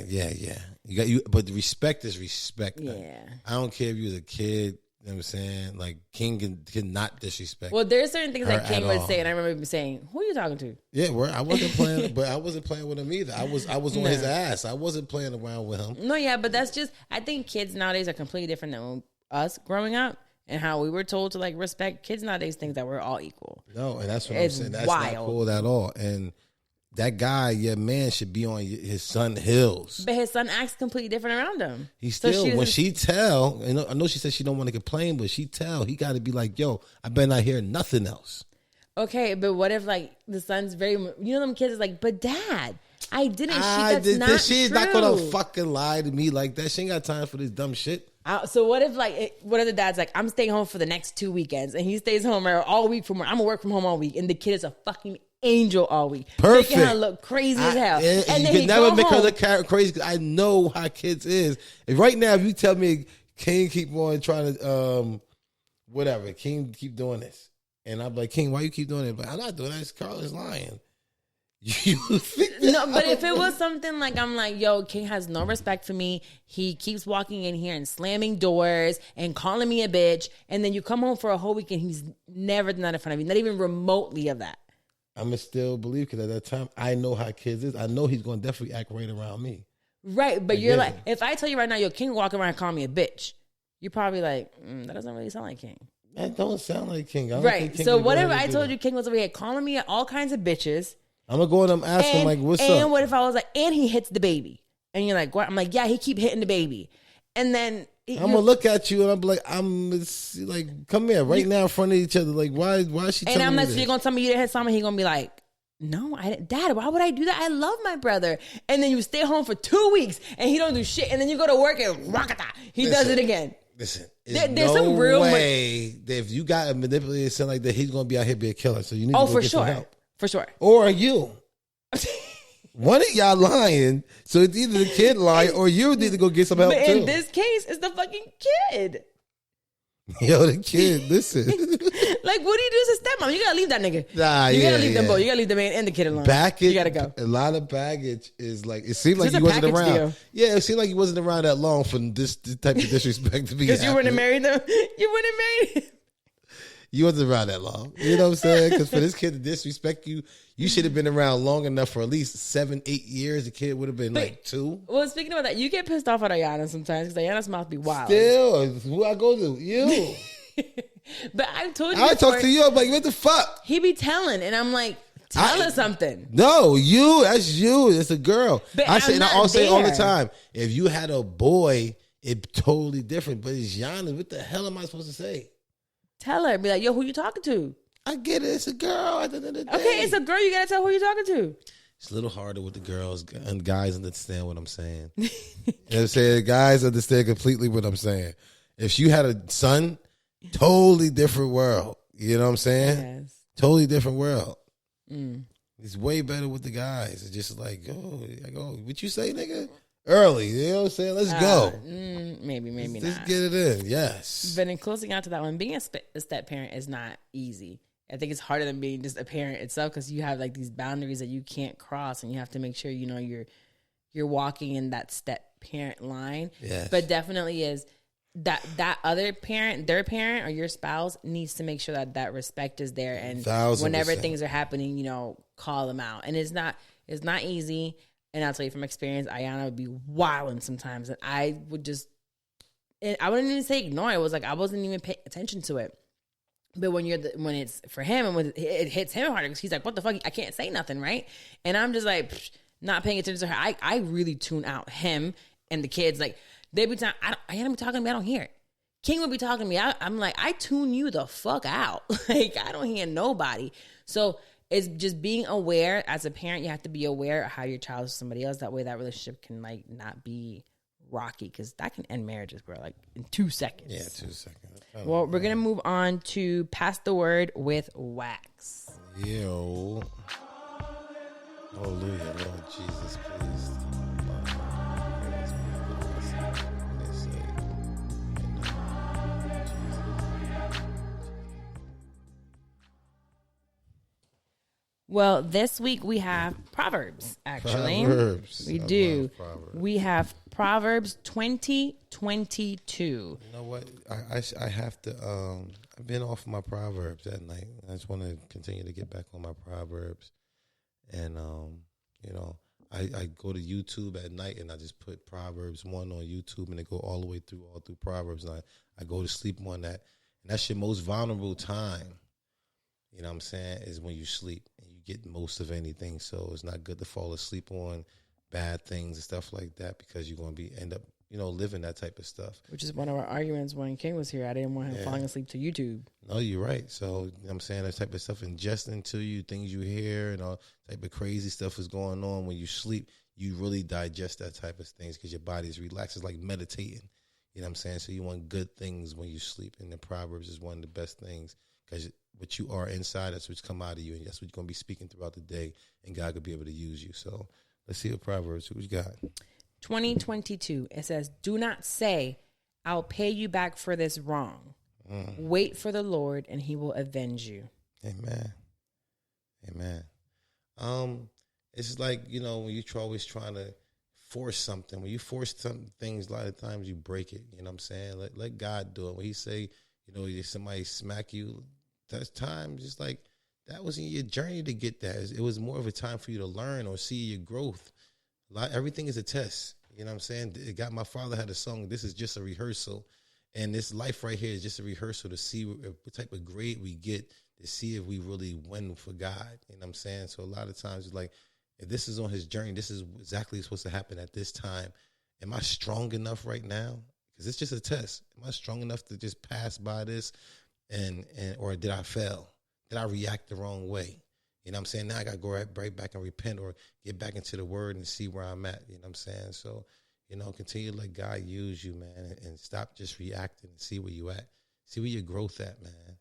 Speaker 1: But the respect is respect.
Speaker 2: Yeah.
Speaker 1: I don't care if you was a kid. You know what I'm saying? Like King can not disrespect.
Speaker 2: Well, there's certain things that King would
Speaker 1: all.
Speaker 2: say, and I remember him saying, "Who are you talking to?"
Speaker 1: Yeah, I wasn't playing, but I wasn't playing with him either. I was on his ass. I wasn't playing around with him.
Speaker 2: No, yeah, but that's just. I think kids nowadays are completely different than us growing up. And how we were told to like respect kids nowadays think that we're all equal.
Speaker 1: No, and that's what
Speaker 2: It's
Speaker 1: I'm saying. That's
Speaker 2: wild.
Speaker 1: not cool at all. And that guy, your man, should be on his son Hills.
Speaker 2: But his son acts completely different around him.
Speaker 1: He still, when she tell, I know she said she don't want to complain, but she tell, he got to be like, yo, I better not hear nothing else.
Speaker 2: Okay, but what if like the son's very, them kids is like, but dad, I didn't. That's
Speaker 1: She's
Speaker 2: not
Speaker 1: not
Speaker 2: true.
Speaker 1: gonna fucking lie to me like that. She ain't got time for this dumb shit.
Speaker 2: So what if what if the dad's like, I'm staying home for the next 2 weekends, and he stays home all week from work. I'm gonna work from home all week, and the kid is a fucking angel all week,
Speaker 1: Perfect.
Speaker 2: making her look crazy as hell. And
Speaker 1: you
Speaker 2: then
Speaker 1: can never make her look crazy because I know how kids is. And right now, if you tell me King keep on trying to whatever, King keep doing this, and I'm like, King, why you keep doing it? But I'm not doing that. Carla's lying. You think that?
Speaker 2: No, but if it was something like I'm like, yo, King has no respect for me. He keeps walking in here and slamming doors and calling me a bitch. And then you come home for a whole week and he's never done that in front of you. Not even remotely of that.
Speaker 1: I'm going to still believe because at that time, I know how kids is. I know he's going to definitely act right around me.
Speaker 2: Right. But you're like, if I tell you right now, yo, King walking around and calling me a bitch, you're probably like, that doesn't really sound like King.
Speaker 1: That don't sound like King.
Speaker 2: Right. So whatever I told you, King was over here calling me all kinds of bitches.
Speaker 1: I'm going to go and ask him, like, what's up?
Speaker 2: And what if I was like, and he hits the baby? And you're like, what? I'm like, yeah, he keep hitting the baby. And then...
Speaker 1: I'm going to look at you and I'm like, come here right now in front of each other. Like, why is she telling me this?
Speaker 2: And I'm like, so you're going to tell me you didn't hit someone? He's going to be like, no, I didn't. Dad, why would I do that? I love my brother. And then you stay home for 2 weeks and he don't do shit. And then you go to work and he does it again.
Speaker 1: Listen,
Speaker 2: there's
Speaker 1: no
Speaker 2: some real
Speaker 1: way that if you got a manipulated son like that, he's going to be out here be a killer. So you need to go get some help.
Speaker 2: For sure.
Speaker 1: Or you. One of y'all lying, so it's either the kid lying or you need to go get some help
Speaker 2: but
Speaker 1: too.
Speaker 2: In this case, it's the fucking kid.
Speaker 1: Yo, the kid, listen.
Speaker 2: Like, what do you do as a stepmom? You gotta leave that nigga. You gotta leave them both. You gotta leave the man and the kid alone. You gotta go.
Speaker 1: A lot of baggage is like, it seemed like he wasn't around. Deal. Yeah, it seemed like he wasn't around that long for this type of disrespect to be.
Speaker 2: Because you wouldn't have married them. You wouldn't have married him.
Speaker 1: You wasn't around that long. You know what I'm saying? Because for this kid to disrespect you, you should have been around long enough for at least 7-8 years. The kid would have been like 2.
Speaker 2: Well, speaking about that, you get pissed off at Ayana sometimes because Ayana's mouth be wild.
Speaker 1: Still, who I go to? You.
Speaker 2: But I told you.
Speaker 1: I talk to you. I'm like, what the fuck?
Speaker 2: He be telling, and I'm like, tell her something.
Speaker 1: No, you. That's you. It's a girl.
Speaker 2: But
Speaker 1: I say all the time. If you had a boy, it's totally different. But it's Yana. What the hell am I supposed to say?
Speaker 2: Tell her. Be like, yo, who you talking to?
Speaker 1: I get it. It's a girl at the end of the day.
Speaker 2: Okay, it's a girl. You got to tell who you're talking to.
Speaker 1: It's a little harder with the girls, and guys understand what I'm saying. You know what I'm saying? Guys understand completely what I'm saying. If you had a son, totally different world. You know what I'm saying?
Speaker 2: Yes.
Speaker 1: Totally different world. It's way better with the guys. It's just like, what you say, nigga? Early. You know what I'm saying? Let's go.
Speaker 2: Maybe not.
Speaker 1: Let's get it in. Yes.
Speaker 2: But in closing out to that one, being a step parent is not easy. I think it's harder than being just a parent itself because you have like these boundaries that you can't cross, and you have to make sure you're walking in that step parent line.
Speaker 1: Yes.
Speaker 2: But definitely is that other parent, their parent or your spouse needs to make sure that respect is there, and
Speaker 1: 1000%.
Speaker 2: whenever things are happening, call them out. And it's not easy. And I'll tell you from experience, Ayana would be wilding sometimes, and I wouldn't even say ignore it. It was like I wasn't even paying attention to it. But when it's for him and when it hits him harder, because he's like, what the fuck? I can't say nothing, right? And I'm just like, not paying attention to her. I really tune out him and the kids. Like, they be talking, Ayana be talking to me, I don't hear it. King would be talking to me. I'm like, I tune you the fuck out. Like, I don't hear nobody. So it's just being aware. As a parent, you have to be aware of how your child is somebody else. That way that relationship can like not be rocky, because that can end marriages, bro, like in 2 seconds.
Speaker 1: Yeah, 2 seconds.
Speaker 2: Well, we're going to move on to Pass the Word with Wax.
Speaker 1: Yo. Hallelujah, Lord Jesus, please.
Speaker 2: Well, this week we have Proverbs, actually. We do. We have Proverbs 20:22.
Speaker 1: You know what? I have to, I've been off my Proverbs that night. I just want to continue to get back on my Proverbs. And, I go to YouTube at night and I just put Proverbs 1 on YouTube, and it go all through Proverbs. And I go to sleep on that. And that's your most vulnerable time. You know what I'm saying? Is when you sleep and you get most of anything. So it's not good to fall asleep on bad things and stuff like that, because you're going to end up living that type of stupe.
Speaker 2: Which is one of our arguments when King was here. I didn't want him falling asleep to YouTube.
Speaker 1: No, you're right. So, you know what I'm saying, that type of stuff ingesting to you, things you hear, and all type of crazy stuff is going on. When you sleep, you really digest that type of things because your body is relaxed. It's like meditating. You know what I'm saying? So you want good things when you sleep. And the Proverbs is one of the best things, because what you are inside, that's what's come out of you, and that's what you're going to be speaking throughout the day, and God could be able to use you. So let's see what Proverbs, who's got?
Speaker 2: 20:22. It says, do not say, I'll pay you back for this wrong. Wait for the Lord, and he will avenge you.
Speaker 1: Amen. It's like, when you're always trying to force something. When you force some things, a lot of times you break it. You know what I'm saying? Let God do it. When he say, somebody smack you, that's time. Just like that was in your journey to get that. It was more of a time for you to learn or see your growth. Everything is a test. You know what I'm saying? My father had a song, this is just a rehearsal. And this life right here is just a rehearsal to see what type of grade we get, to see if we really win for God. You know what I'm saying? So a lot of times it's like, if this is on his journey, this is exactly supposed to happen at this time. Am I strong enough right now? Because it's just a test. Am I strong enough to just pass by this? Or did I fail? Did I react the wrong way? You know what I'm saying? Now I got to go right back and repent, or get back into the word and see where I'm at. You know what I'm saying? So, continue to let God use you, man, and stop just reacting and see where you at. See where your growth at, man.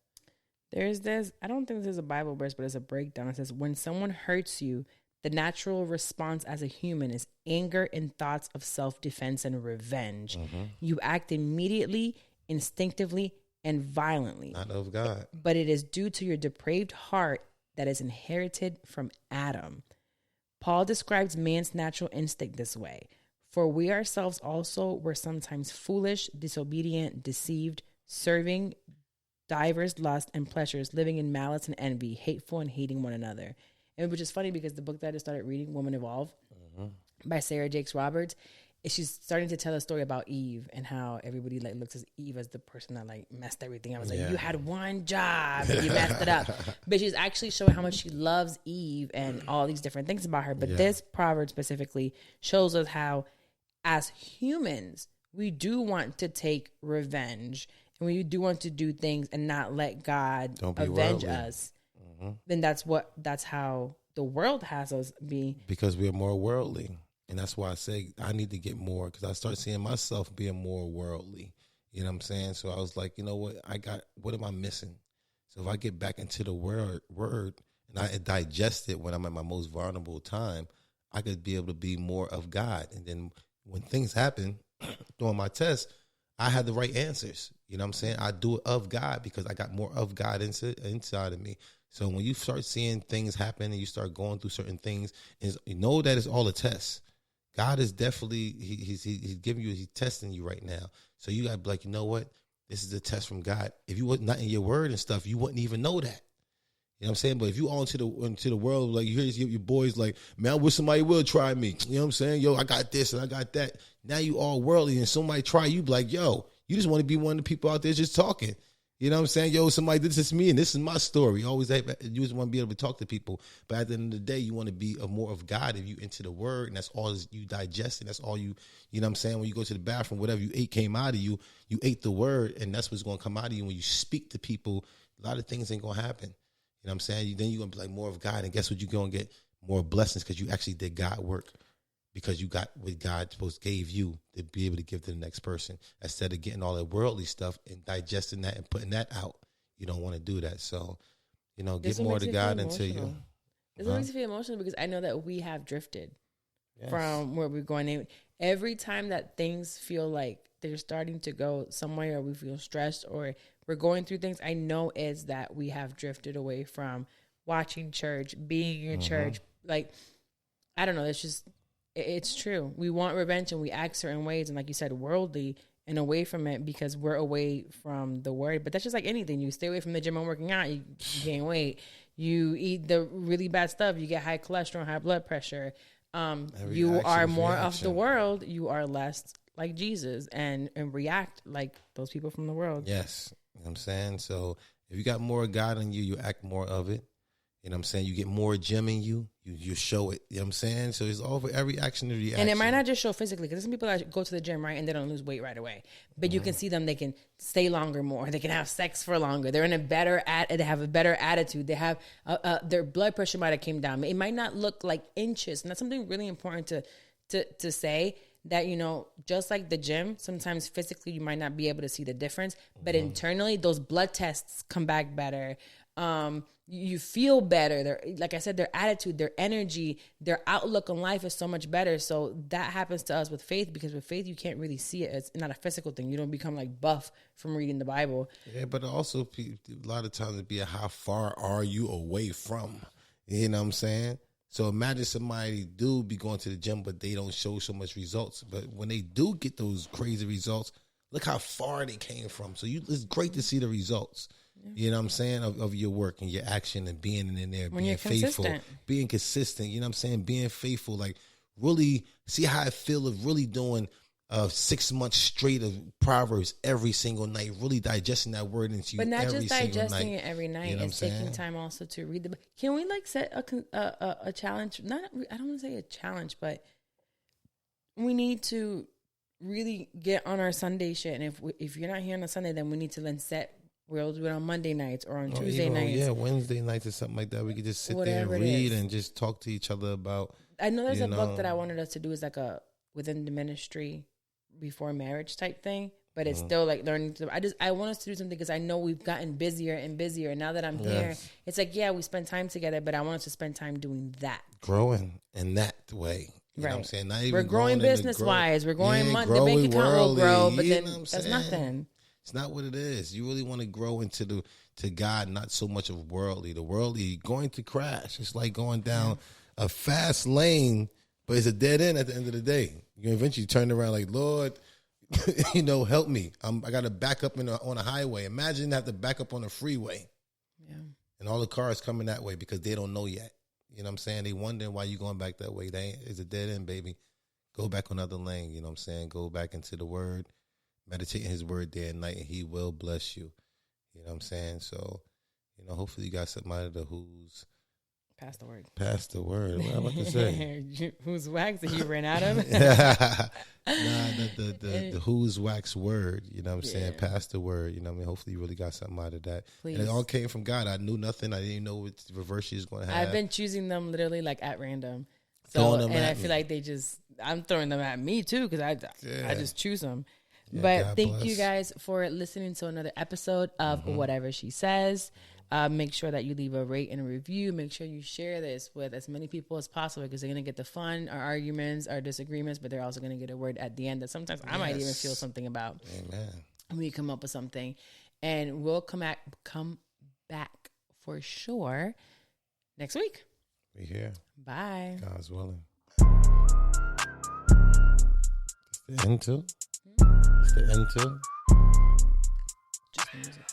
Speaker 2: There's this, I don't think this is a Bible verse, but it's a breakdown. It says, when someone hurts you, the natural response as a human is anger and thoughts of self-defense and revenge. Mm-hmm. You act immediately, instinctively, and violently.
Speaker 1: Not of God.
Speaker 2: But it is due to your depraved heart that is inherited from Adam. Paul describes man's natural instinct this way. For we ourselves also were sometimes foolish, disobedient, deceived, serving divers lusts and pleasures, living in malice and envy, hateful and hating one another. And which is funny because the book that I just started reading, Woman Evolve, by Sarah Jakes Roberts, she's starting to tell a story about Eve and how everybody looks at Eve as the person that messed everything up. I was like, you had one job and you messed it up. But she's actually showing how much she loves Eve and all these different things about her. But this proverb specifically shows us how, as humans, we do want to take revenge, and we do want to do things and not let God avenge us. Then that's how the world has us be.
Speaker 1: Because we're more worldly. And that's why I say I need to get more, because I start seeing myself being more worldly. You know what I'm saying? So I was like, you know what? What am I missing? So if I get back into the word and I digest it when I'm at my most vulnerable time, I could be able to be more of God. And then when things happen during my test, I had the right answers. You know what I'm saying? I do it of God because I got more of God inside of me. So when you start seeing things happen and you start going through certain things, you know that it's all a test. God is definitely, he's giving you, he's testing you right now. So you got to be like, you know what? This is a test from God. If you were not in your word and stuff, you wouldn't even know that. You know what I'm saying? But if you all into the world, like you hear your boys like, man, I wish somebody will try me. You know what I'm saying? Yo, I got this and I got that. Now you all worldly and somebody try you, be like, yo, you just want to be one of the people out there just talking. You know what I'm saying? Yo, somebody did this to me and this is my story. You just want to be able to talk to people. But at the end of the day, you want to be more of God if you into the word, and that's all you digesting. That's all you know what I'm saying? When you go to the bathroom, whatever you ate came out of you. You ate the word, and that's what's going to come out of you. When you speak to people, a lot of things ain't going to happen. You know what I'm saying? Then you're going to be like more of God, and guess what? You're going to get more blessings because you actually did God work. Because you got what God gave you to be able to give to the next person, instead of getting all that worldly stuff and digesting that and putting that out. You don't want to do that. So, get more to God into you.
Speaker 2: This makes me feel emotional because I know that we have drifted from where we're going. Every time that things feel like they're starting to go somewhere, or we feel stressed, or we're going through things, I know is that we have drifted away from watching church, being in church. Like, I don't know. It's true. We want revenge and we act certain ways. And like you said, worldly and away from it because we're away from the word. But that's just like anything. You stay away from the gym and working out, you gain weight. You eat the really bad stuff, you get high cholesterol, high blood pressure. You are more of the world. You are less like Jesus and react like those people from the world.
Speaker 1: Yes. You know what I'm saying? So if you got more God in you, you act more of it. You know what I'm saying? You get more gym in you, you show it. You know what I'm saying? So it's all for every action and reaction.
Speaker 2: And it might not just show physically, because there's some people that go to the gym, right, and they don't lose weight right away. But you can see them, they can stay longer more. They can have sex for longer. They're in they have a better attitude. They have, their blood pressure might have came down. It might not look like inches. And that's something really important to say, that, just like the gym, sometimes physically you might not be able to see the difference, but internally those blood tests come back better. You feel better. Like I said, their attitude, their energy, their outlook on life is so much better. So that happens to us with faith, because with faith, you can't really see it. It's not a physical thing. You don't become like buff from reading the Bible.
Speaker 1: Yeah, but also a lot of times it'd be how far are you away from, you know what I'm saying? So imagine somebody do be going to the gym, but they don't show so much results. But when they do get those crazy results, look how far they came from. So it's great to see the results. You know what I'm saying, of your work and your action and being in there, being faithful, being consistent, you know what I'm saying, being faithful, like really see how I feel of really doing 6 months straight of Proverbs every single night, really digesting that word into you. But not just digesting it
Speaker 2: every night, you know, it's taking time also to read the book. Can we like set a challenge? I don't want to say a challenge, but we need to really get on our Sunday shit. And if you're not here on a Sunday, then we need to then set. We'll do it on Monday nights or on Tuesday nights.
Speaker 1: Yeah, Wednesday nights or something like that. We could just sit there and read and just talk to each other about.
Speaker 2: I know there's a book that I wanted us to do, is like a within the ministry before marriage type thing, but it's still like learning to. I want us to do something because I know we've gotten busier and busier. Now that I'm here, it's like, we spend time together, but I want us to spend time doing that,
Speaker 1: growing in that way. You know what I'm saying? Not even
Speaker 2: we're growing business wise. We're growing money. The bank account will grow, but then that's nothing.
Speaker 1: It's not what it is. You really want to grow into to God, not so much of worldly. The worldly going to crash. It's like going down a fast lane, but it's a dead end at the end of the day. You eventually turn around like, Lord, help me. I got to back up on a highway. Imagine have to back up on a freeway. Yeah. And all the cars coming that way because they don't know yet. You know what I'm saying? They wondering why you going back that way. It's a dead end, baby. Go back on another lane. You know what I'm saying? Go back into the word. Meditate in his word day and night, and he will bless you. You know what I'm saying? So, hopefully you got somebody who's
Speaker 2: Pass the word.
Speaker 1: Pass the word. What am I about to say?
Speaker 2: Whose wax that you ran out of?
Speaker 1: The whose wax word. You know what I'm saying? Pass the word. You know what I mean? Hopefully you really got something out of that.
Speaker 2: Please.
Speaker 1: And it all came from God. I knew nothing. I didn't know what reverse she's going to have.
Speaker 2: I've been choosing them literally like at random. So, and I feel like I'm throwing them at me too because I just choose them. Yeah, but God thank you guys for listening to another episode of Whatever She Says. Make sure that you leave a rate and a review. Make sure you share this with as many people as possible because they're going to get the fun, our arguments, our disagreements, but they're also going to get a word at the end that sometimes I might even feel something about.
Speaker 1: Amen.
Speaker 2: And we come up with something. And we'll come back for sure next week.
Speaker 1: We here.
Speaker 2: Bye.
Speaker 1: God's willing. It's the end too? It's the end too?
Speaker 2: Just music.